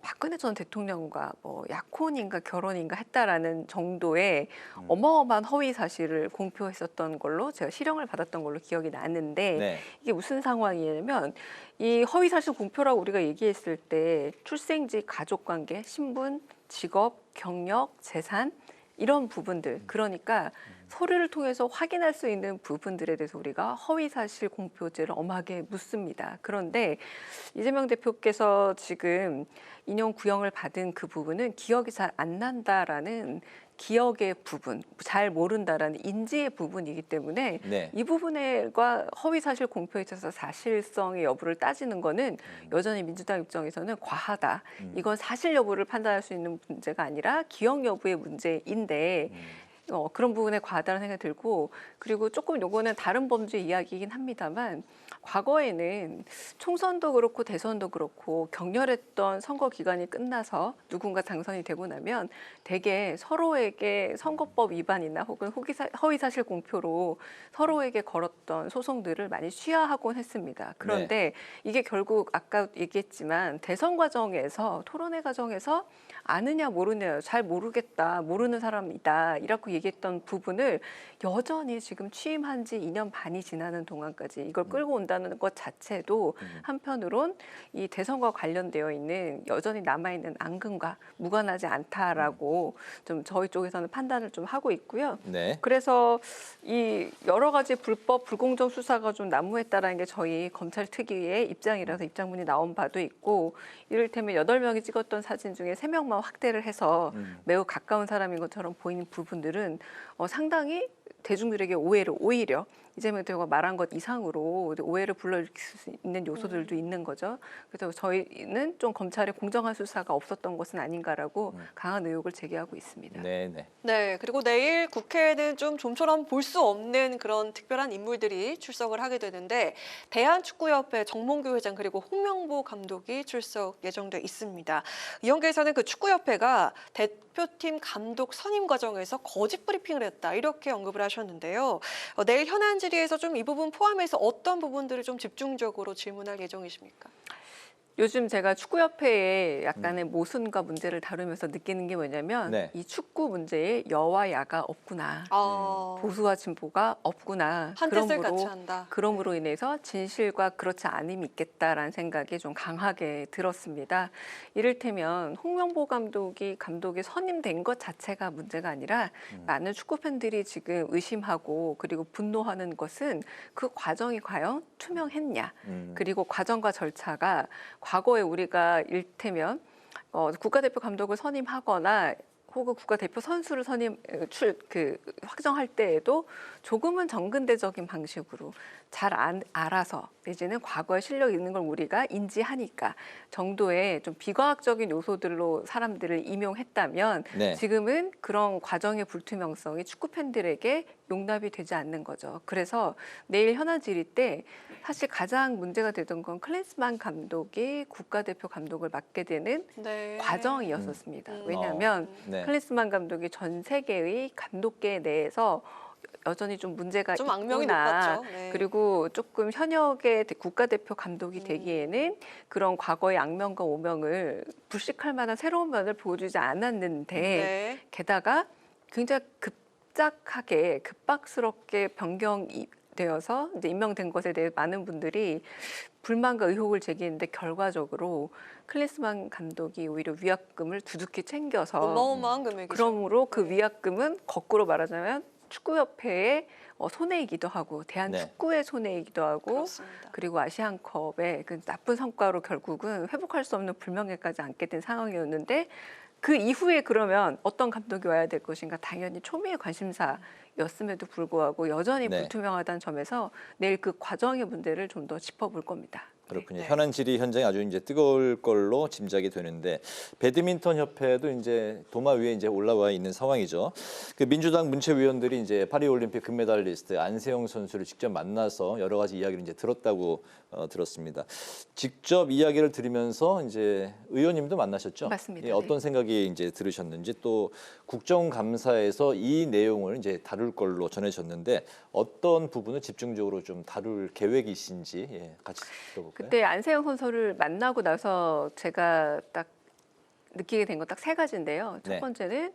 박근혜 전 대통령과 뭐 약혼인가 결혼인가 했다라는 정도의 어마어마한 허위 사실을 공표했었던 걸로 제가 실형을 받았던 걸로 기억이 나는데 이게 무슨 상황이냐면 이 허위 사실 공표라고 우리가 얘기했을 때 출생지, 가족관계, 신분, 직업, 경력, 재산 이런 부분들 그러니까 서류를 통해서 확인할 수 있는 부분들에 대해서 우리가 허위사실 공표죄를 엄하게 묻습니다. 그런데 이재명 대표께서 지금 인용 구형을 받은 그 부분은 기억이 잘 안 난다라는 기억의 부분, 잘 모른다라는 인지의 부분이기 때문에 이 부분과 허위사실 공표에 있어서 사실성의 여부를 따지는 거는 여전히 민주당 입장에서는 과하다. 이건 사실 여부를 판단할 수 있는 문제가 아니라 기억 여부의 문제인데 그런 부분에 과하다는 생각이 들고 그리고 조금 요거는 다른 범죄 이야기이긴 합니다만 과거에는 총선도 그렇고 대선도 그렇고 격렬했던 선거 기간이 끝나서 누군가 당선이 되고 나면 대개 서로에게 선거법 위반이나 혹은 허위사실 공표로 서로에게 걸었던 소송들을 많이 취하하곤 했습니다. 그런데 이게 결국 아까 얘기했지만 대선 과정에서 토론회 과정에서 아느냐 모르냐 잘 모르겠다 모르는 사람이다 이라고 얘기했던 부분을 여전히 지금 취임한 지 2년 반이 지나는 동안까지 이걸 끌고 온다는 것 자체도 한편으론 이 대선과 관련되어 있는 여전히 남아있는 앙금과 무관하지 않다라고 좀 저희 쪽에서는 판단을 좀 하고 있고요. 그래서 이 여러 가지 불법 불공정 수사가 좀 난무했다라는 게 저희 검찰 특유의 입장이라서 입장문이 나온 바도 있고 이를테면 8명이 찍었던 사진 중에 3명만 확대를 해서 매우 가까운 사람인 것처럼 보이는 부분들은 상당히 대중들에게 오히려 이재명 대표가 말한 것 이상으로 오해를 불러일으킬 수 있는 요소들도 있는 거죠. 그래서 저희는 좀 검찰의 공정한 수사가 없었던 것은 아닌가라고 강한 의혹을 제기하고 있습니다. 네, 그리고 내일 국회에는 좀 좀처럼 볼 수 없는 그런 특별한 인물들이 출석을 하게 되는데 대한축구협회 정몽규 회장 그리고 홍명보 감독이 출석 예정돼 있습니다. 이영계에서는 그 축구협회가 대표팀 감독 선임 과정에서 거짓 브리핑을 했다 이렇게 언급을 하셨는데요. 내일 현안 질의에서 좀 이 부분 포함해서 어떤 부분들을 좀 집중적으로 질문할 예정이십니까? 요즘 제가 축구협회의 약간의 모순과 문제를 다루면서 느끼는 게 뭐냐면 이 축구 문제에 여와 야가 없구나. 보수와 진보가 없구나. 한 뜻을 같이 한다. 그럼으로 인해서 진실과 그렇지 않음이 있겠다라는 생각이 좀 강하게 들었습니다. 이를테면 홍명보 감독이 선임된 것 자체가 문제가 아니라 많은 축구 팬들이 지금 의심하고 그리고 분노하는 것은 그 과정이 과연 투명했냐. 그리고 과정과 절차가 과거에 우리가 일테면 국가대표 감독을 선임하거나 혹은 국가대표 선수를 확정할 때에도 조금은 정근대적인 방식으로 잘 알아서 내지는 과거에 실력이 있는 걸 우리가 인지하니까 정도의 좀 비과학적인 요소들로 사람들을 임용했다면 지금은 그런 과정의 불투명성이 축구 팬들에게 용납이 되지 않는 거죠. 그래서 내일 현안 질의 때 사실 가장 문제가 되던 건 클린스만 감독이 국가대표 감독을 맡게 되는 과정이었었습니다. 왜냐하면 클린스만 감독이 전 세계의 감독계 내에서 여전히 좀 문제가 좀 있구나. 악명이 높았죠. 그리고 조금 현역의 국가대표 감독이 되기에는 그런 과거의 악명과 오명을 불식할 만한 새로운 면을 보여주지 않았는데 게다가 굉장히 급박스럽게 변경이 되어서 이제 임명된 것에 대해 많은 분들이 불만과 의혹을 제기했는데 결과적으로 클린스만 감독이 오히려 위약금을 두둑히 챙겨서 어마어마한 금액이죠. 그러므로 그 위약금은 거꾸로 말하자면 축구협회의 손해이기도 하고 대한축구의 손해이기도 하고 그리고 아시안컵의 그 나쁜 성과로 결국은 회복할 수 없는 불명예까지 안게 된 상황이었는데 그 이후에 그러면 어떤 감독이 와야 될 것인가 당연히 초미의 관심사였음에도 불구하고 여전히 불투명하다는 점에서 내일 그 과정의 문제를 좀 더 짚어볼 겁니다. 그렇군요. 네. 현안 질의 현장이 아주 이제 뜨거울 걸로 짐작이 되는데 배드민턴 협회도 이제 도마 위에 이제 올라와 있는 상황이죠. 그 민주당 문체위원들이 이제 파리올림픽 금메달리스트 안세영 선수를 직접 만나서 여러 가지 이야기를 이제 들었다고 들었습니다. 직접 이야기를 들으면서 이제 의원님도 만나셨죠? 맞습니다. 예, 어떤 생각이 이제 들으셨는지 또 국정감사에서 이 내용을 이제 다룰 걸로 전해졌는데 어떤 부분을 집중적으로 좀 다룰 계획이신지 같이 들어볼까요? 그때 안세영 선수를 만나고 나서 제가 딱 느끼게 된 건 딱 3가지인데요. 첫 네. 번째는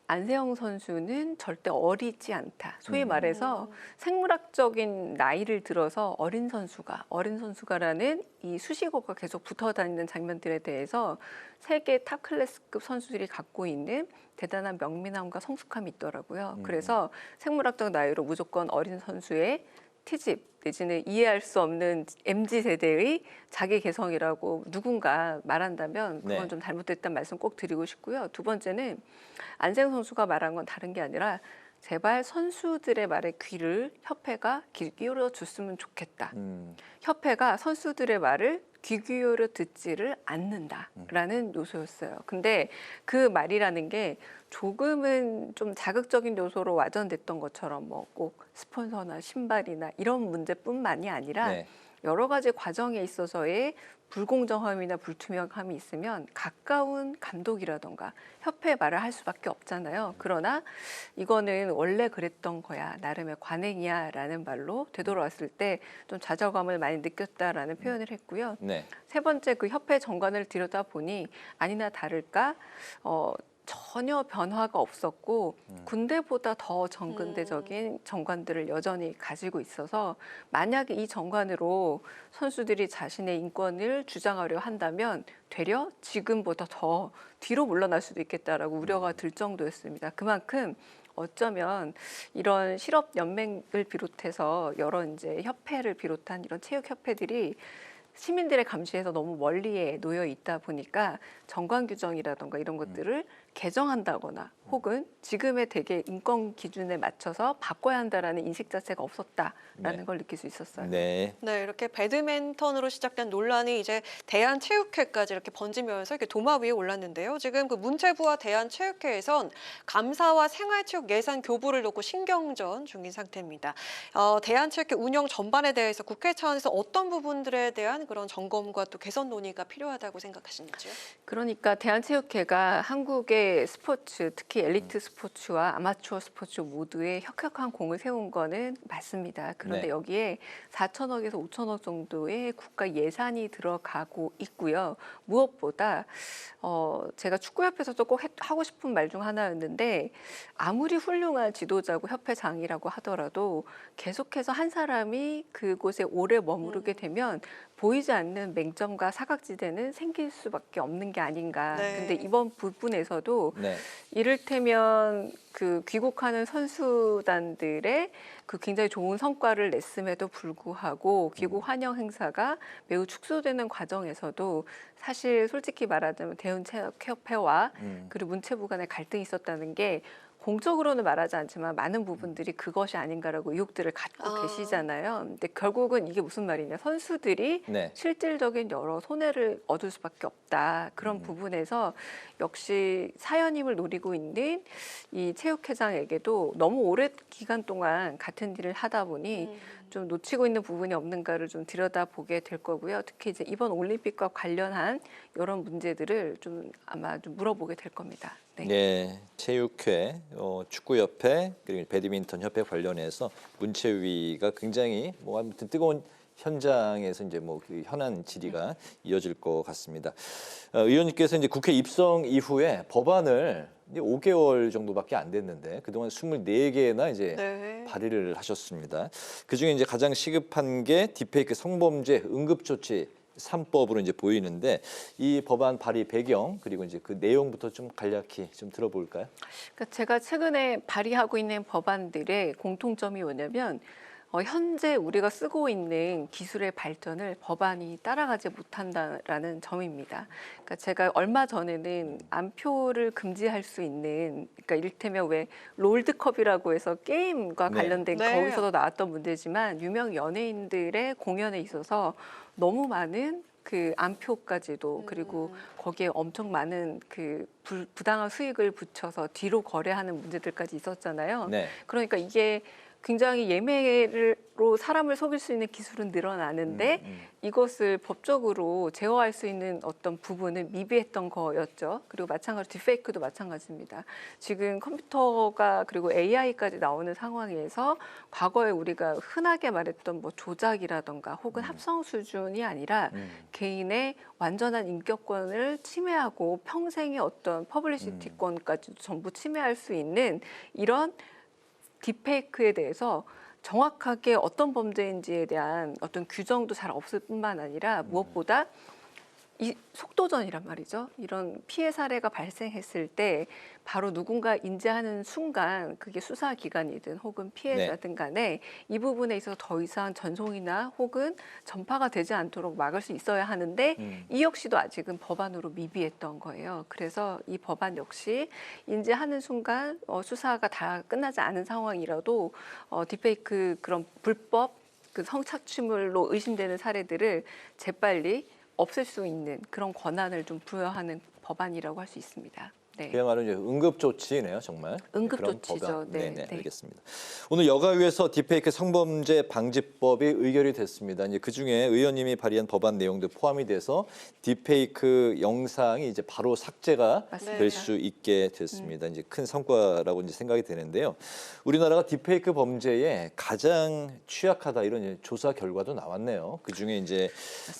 안세영 선수는 절대 어리지 않다. 소위 말해서 생물학적인 나이를 들어서 어린 선수가라는 이 수식어가 계속 붙어 다니는 장면들에 대해서 세계 탑 클래스급 선수들이 갖고 있는 대단한 명민함과 성숙함이 있더라고요. 그래서 생물학적 나이로 무조건 어린 선수의 트집 내지는 이해할 수 없는 MZ세대의 자기 개성이라고 누군가 말한다면 그건 네. 좀 잘못됐다는 말씀 꼭 드리고 싶고요. 두 번째는 안세영 선수가 말한 건 다른 게 아니라 제발 선수들의 말에 귀를 협회가 귀 기울여 줬으면 좋겠다. 협회가 선수들의 말을 귀 기울여 듣지를 않는다라는 요소였어요. 근데 그 말이라는 게 조금은 좀 자극적인 요소로 와전됐던 것처럼 뭐 꼭 스폰서나 신발이나 이런 문제뿐만이 아니라 네. 여러 가지 과정에 있어서의 불공정함이나 불투명함이 있으면 가까운 감독이라던가 협회 말을 할 수밖에 없잖아요. 그러나 이거는 원래 그랬던 거야, 나름의 관행이야 라는 말로 되돌아왔을 때 좀 좌절감을 많이 느꼈다라는 표현을 했고요. 네. 세 번째, 그 협회 정관을 들여다보니 아니나 다를까 전혀 변화가 없었고 군대보다 더 정근대적인 정관들을 여전히 가지고 있어서 만약에 이 정관으로 선수들이 자신의 인권을 주장하려 한다면 되려 지금보다 더 뒤로 물러날 수도 있겠다라고 우려가 들 정도였습니다. 그만큼 어쩌면 이런 실업연맹을 비롯해서 여러 이제 협회를 비롯한 이런 체육협회들이 시민들의 감시에서 너무 멀리에 놓여 있다 보니까 정관 규정이라던가 이런 것들을 개정한다거나 혹은 지금의 대개 인권 기준에 맞춰서 바꿔야 한다라는 인식 자체가 없었다라는 걸 느낄 수 있었어요. 네. 네, 이렇게 배드민턴으로 시작된 논란이 이제 대한체육회까지 이렇게 번지면서 이렇게 도마 위에 올랐는데요. 지금 그 문체부와 대한체육회에선 감사와 생활체육 예산 교부를 놓고 신경전 중인 상태입니다. 대한체육회 운영 전반에 대해서 국회 차원에서 어떤 부분들에 대한 그런 점검과 또 개선 논의가 필요하다고 생각하시는지요? 그러니까 대한체육회가 한국의 스포츠, 특히 엘리트 스포츠와 아마추어 스포츠 모두에 혁혁한 공을 세운 거는 맞습니다. 그런데 네. 여기에 4천억에서 5천억 정도의 국가 예산이 들어가고 있고요. 무엇보다 제가 축구협회에서도 꼭 하고 싶은 말 중 하나였는데 아무리 훌륭한 지도자고 협회장이라고 하더라도 계속해서 한 사람이 그곳에 오래 머무르게 되면 보이지 않는 맹점과 사각지대는 생길 수밖에 없는 게 아닌가. 네. 근데 이번 부분에서도 네. 이를테면 그 귀국하는 선수단들의 그 굉장히 좋은 성과를 냈음에도 불구하고 귀국 환영 행사가 매우 축소되는 과정에서도 사실 솔직히 말하자면 대한체육협회와 그리고 문체부 간의 갈등이 있었다는 게 공적으로는 말하지 않지만 많은 부분들이 그것이 아닌가라고 의혹들을 갖고 계시잖아요. 근데 결국은 이게 무슨 말이냐. 선수들이 네. 실질적인 여러 손해를 얻을 수밖에 없다. 그런 부분에서 역시 사연임을 노리고 있는 이 체육회장에게도 너무 오랜 기간 동안 같은 일을 하다 보니 좀 놓치고 있는 부분이 없는가를 좀 들여다보게 될 거고요. 특히 이제 이번 올림픽과 관련한 이런 문제들을 좀 아마 좀 물어보게 될 겁니다. 네. 네, 체육회, 축구협회 그리고 배드민턴 협회 관련해서 문체위가 굉장히 뭐 아무튼 뜨거운 현장에서 이제 뭐 그 현안 질의가 이어질 것 같습니다. 의원님께서 이제 국회 입성 이후에 법안을 이제 5개월 정도밖에 안 됐는데 그동안 24개나 이제 네. 발의를 하셨습니다. 그 중에 이제 가장 시급한 게 딥페이크 성범죄 응급조치 3법으로 이제 보이는데 이 법안 발의 배경 그리고 이제 그 내용부터 좀 간략히 좀 들어볼까요? 그러니까 제가 최근에 발의하고 있는 법안들의 공통점이 뭐냐면 현재 우리가 쓰고 있는 기술의 발전을 법안이 따라가지 못한다라는 점입니다. 그러니까 제가 얼마 전에는 암표를 금지할 수 있는, 그러니까 이를테면 왜 롤드컵이라고 해서 게임과 관련된 거기서도 나왔던 문제지만 유명 연예인들의 공연에 있어서 너무 많은 그 암표까지도 그리고 거기에 엄청 많은 그 부당한 수익을 붙여서 뒤로 거래하는 문제들까지 있었잖아요. 그러니까 이게 굉장히 예매로 사람을 속일 수 있는 기술은 늘어나는데 이것을 법적으로 제어할 수 있는 어떤 부분은 미비했던 거였죠. 그리고 마찬가지로 딥페이크도 마찬가지입니다. 지금 컴퓨터가 그리고 AI까지 나오는 상황에서 과거에 우리가 흔하게 말했던 뭐 조작이라던가 혹은 합성 수준이 아니라 개인의 완전한 인격권을 침해하고 평생의 어떤 퍼블리시티권까지도 전부 침해할 수 있는 이런 딥페이크에 대해서 정확하게 어떤 범죄인지에 대한 어떤 규정도 잘 없을 뿐만 아니라 무엇보다 이 속도전이란 말이죠. 이런 피해 사례가 발생했을 때 바로 누군가 인지하는 순간 그게 수사기관이든 혹은 피해자든 간에 이 부분에 있어서 더 이상 전송이나 혹은 전파가 되지 않도록 막을 수 있어야 하는데 이 역시도 아직은 법안으로 미비했던 거예요. 그래서 이 법안 역시 인지하는 순간 수사가 다 끝나지 않은 상황이라도 딥페이크 그런 불법 그 성착취물로 의심되는 사례들을 재빨리 없앨 수 있는 그런 권한을 좀 부여하는 법안이라고 할 수 있습니다. 네. 그야말로 이제 응급조치네요, 정말. 응급조치죠. 네, 알겠습니다. 오늘 여가위에서 딥페이크 성범죄 방지법이 의결이 됐습니다. 이제 그 중에 의원님이 발의한 법안 내용도 포함이 돼서 딥페이크 영상이 이제 바로 삭제가 될 수 있게 됐습니다. 이제 큰 성과라고 이제 생각이 되는데요. 우리나라가 딥페이크 범죄에 가장 취약하다 이런 조사 결과도 나왔네요. 그 중에 이제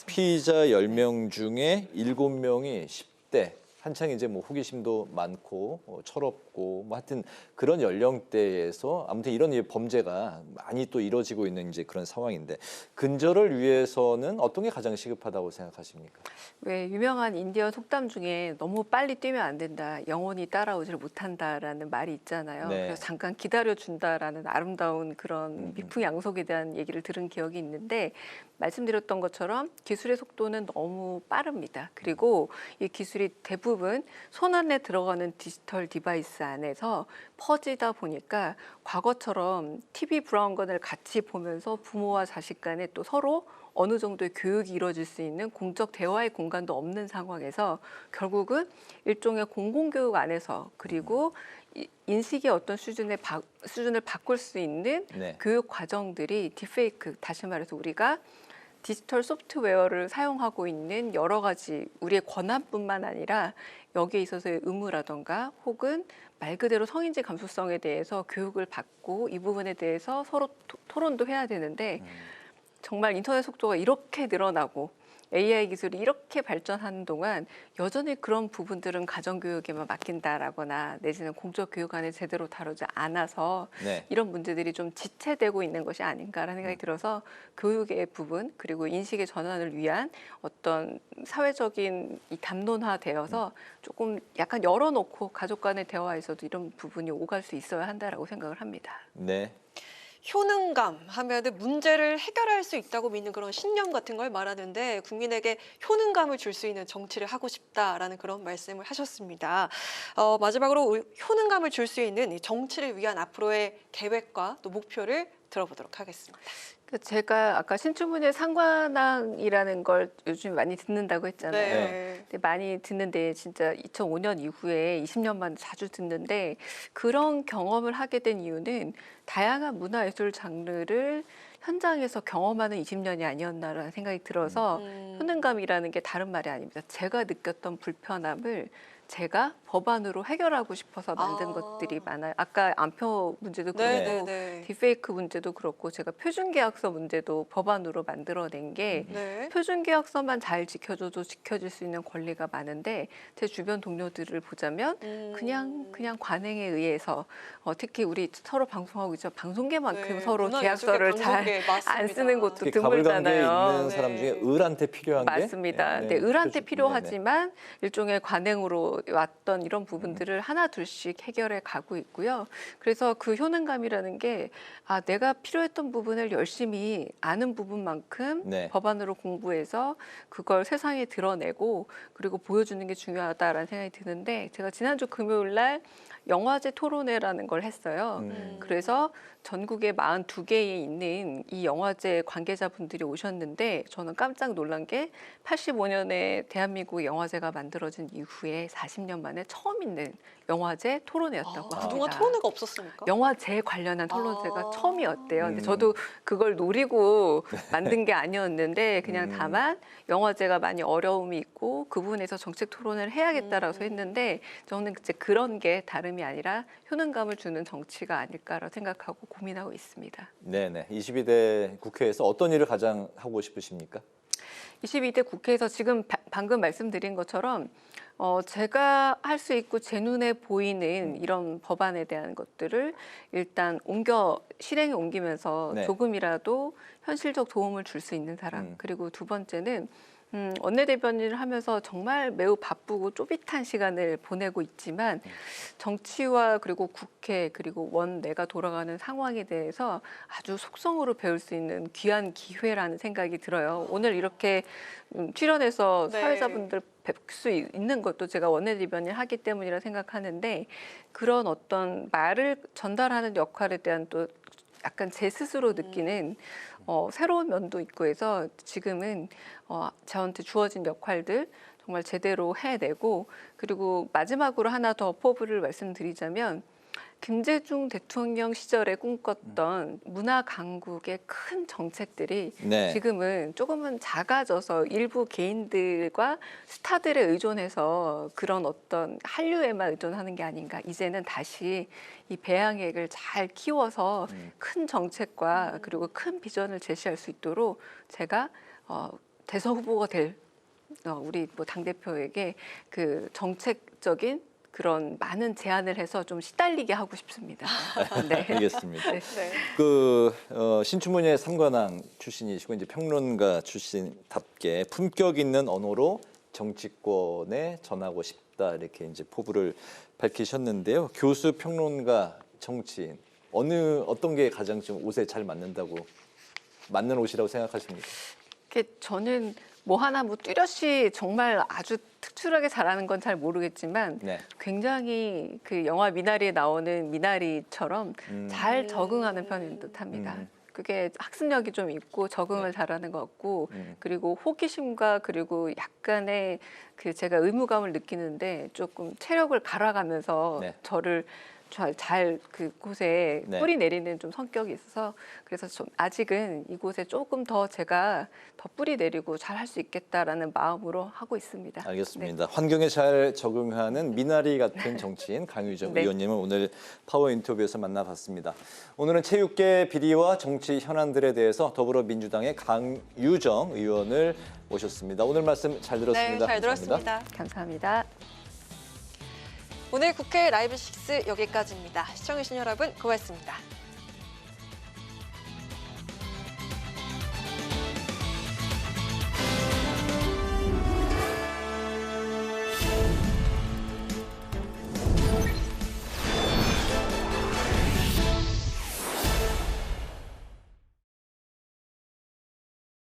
피의자 10명 중에 7명이 10대. 한창 이제 뭐 호기심도 많고 철없고 뭐 하여튼 그런 연령대에서 아무튼 이런 범죄가 많이 또 이뤄지고 있는 이제 그런 상황인데 근절을 위해서는 어떤 게 가장 시급하다고 생각하십니까? 왜 유명한 인디언 속담 중에 너무 빨리 뛰면 안 된다, 영원히 따라오질 못한다라는 말이 있잖아요. 그래서 잠깐 기다려준다라는 아름다운 그런 미풍양속에 대한 얘기를 들은 기억이 있는데 말씀드렸던 것처럼 기술의 속도는 너무 빠릅니다. 그리고 이 기술이 대부분 손 안에 들어가는 디지털 디바이스 안에서 퍼지다 보니까 과거처럼 TV 브라운관을 같이 보면서 부모와 자식 간에 또 서로 어느 정도의 교육이 이루어질 수 있는 공적 대화의 공간도 없는 상황에서 결국은 일종의 공공교육 안에서 그리고 인식의 어떤 수준을 바꿀 수 있는 교육 과정들이 딥페이크, 다시 말해서 우리가 디지털 소프트웨어를 사용하고 있는 여러 가지 우리의 권한뿐만 아니라 여기에 있어서의 의무라던가 혹은 말 그대로 성인지 감수성에 대해서 교육을 받고 이 부분에 대해서 서로 토론도 해야 되는데 정말 인터넷 속도가 이렇게 늘어나고 AI 기술이 이렇게 발전하는 동안 여전히 그런 부분들은 가정교육에만 맡긴다라거나 내지는 공적교육안에 제대로 다루지 않아서 이런 문제들이 좀 지체되고 있는 것이 아닌가라는 생각이 들어서 교육의 부분 그리고 인식의 전환을 위한 어떤 사회적인 이 담론화되어서 조금 약간 열어놓고 가족 간의 대화에서도 이런 부분이 오갈 수 있어야 한다라고 생각을 합니다. 네. 효능감 하면은 문제를 해결할 수 있다고 믿는 그런 신념 같은 걸 말하는데 국민에게 효능감을 줄 수 있는 정치를 하고 싶다라는 그런 말씀을 하셨습니다. 마지막으로 효능감을 줄 수 있는 이 정치를 위한 앞으로의 계획과 또 목표를 들어보도록 하겠습니다. 제가 아까 신춘문예 상관왕이라는 걸 요즘 많이 듣는다고 했잖아요. 근데 많이 듣는데 진짜 2005년 이후에 20년 만에 자주 듣는데 그런 경험을 하게 된 이유는 다양한 문화예술 장르를 현장에서 경험하는 20년이 아니었나라는 생각이 들어서 효능감이라는 게 다른 말이 아닙니다. 제가 느꼈던 불편함을 제가 법안으로 해결하고 싶어서 만든 것들이 많아요. 아까 암표 문제도 그렇고 딥페이크 문제도 그렇고 제가 표준계약서 문제도 법안으로 만들어낸 게 표준계약서만 잘 지켜줘도 지켜질 수 있는 권리가 많은데 제 주변 동료들을 보자면 그냥 관행에 의해서 특히 우리 서로 방송하고 있죠. 방송계만큼 서로 계약서를 잘 안 쓰는 것도 드물잖아요. 가불관계에 있는 사람 중에 을한테 필요한 게? 맞습니다. 근데 을한테 필요하지만 일종의 관행으로 왔던 이런 부분들을 하나 둘씩 해결해 가고 있고요. 그래서 그 효능감이라는 게 내가 필요했던 부분을 열심히 아는 부분만큼 네. 법안으로 공부해서 그걸 세상에 드러내고 그리고 보여주는 게 중요하다라는 생각이 드는데 제가 지난주 금요일 날 영화제 토론회라는 걸 했어요. 그래서 전국에 42개에 있는 이 영화제 관계자분들이 오셨는데 저는 깜짝 놀란 게 85년에 대한민국 영화제가 만들어진 이후에 40년 만에 처음 있는 영화제 토론회였다고 합니다. 그동안 토론회가 없었습니까? 영화제 관련한 토론회가 처음이었대요. 근데 저도 그걸 노리고 만든 게 아니었는데 그냥 다만 영화제가 많이 어려움이 있고 그 부분에서 정책 토론을 해야겠다라고 했는데 저는 이제 그런 게 다름이 아니라 효능감을 주는 정치가 아닐까라고 생각하고 고민하고 있습니다. 네네. 22대 국회에서 어떤 일을 가장 하고 싶으십니까? 22대 국회에서 지금 방금 말씀드린 것처럼 제가 할 수 있고 제 눈에 보이는 이런 법안에 대한 것들을 일단 실행에 옮기면서 네. 조금이라도 현실적 도움을 줄 수 있는 사람. 그리고 두 번째는 원내대변인을 하면서 정말 매우 바쁘고 쪼빗한 시간을 보내고 있지만 정치와 그리고 국회 그리고 원내가 돌아가는 상황에 대해서 아주 속성으로 배울 수 있는 귀한 기회라는 생각이 들어요. 오늘 이렇게 출연해서 네. 사회자분들 뵐 수 있는 것도 제가 원내대변인을 하기 때문이라 생각하는데 그런 어떤 말을 전달하는 역할에 대한 또 약간 제 스스로 느끼는 새로운 면도 있고 해서 지금은 저한테 주어진 역할들 정말 제대로 해내고 그리고 마지막으로 하나 더 포부를 말씀드리자면 김대중 대통령 시절에 꿈꿨던 문화 강국의 큰 정책들이 네. 지금은 조금은 작아져서 일부 개인들과 스타들에 의존해서 그런 어떤 한류에만 의존하는 게 아닌가. 이제는 다시 이 배양액을 잘 키워서 큰 정책과 그리고 큰 비전을 제시할 수 있도록 제가 대선 후보가 될 우리 당대표에게 그 정책적인 그런 많은 제안을 해서 좀 시달리게 하고 싶습니다. 네. 알겠습니다. 네. 신춘문예 3관왕 출신이시고 이제 평론가 출신답게 품격 있는 언어로 정치권에 전하고 싶다 이렇게 이제 포부를 밝히셨는데요. 교수, 평론가, 정치인 어떤 게 가장 좀 옷에 잘 맞는 옷이라고 생각하십니까? 저는 하나 뚜렷이 정말 아주 특출하게 잘하는 건 잘 모르겠지만 네. 굉장히 그 영화 미나리에 나오는 미나리처럼 잘 적응하는 편인 듯합니다. 그게 학습력이 좀 있고 적응을 잘하는 것 같고 그리고 호기심과 그리고 약간의 제가 의무감을 느끼는데 조금 체력을 갈아가면서 저를 잘 그곳에 뿌리 내리는 좀 성격이 있어서 그래서 좀 아직은 이곳에 조금 더 제가 더 뿌리 내리고 잘 할 수 있겠다라는 마음으로 하고 있습니다. 알겠습니다. 네. 환경에 잘 적응하는 미나리 같은 정치인 강유정 의원님을 오늘 파워 인터뷰에서 만나봤습니다. 오늘은 체육계 비리와 정치 현안들에 대해서 더불어민주당의 강유정 의원을 모셨습니다. 오늘 말씀 잘 들었습니다. 네, 잘 들었습니다. 감사합니다. 오늘 국회 라이브 6 여기까지입니다. 시청해주신 여러분 고맙습니다.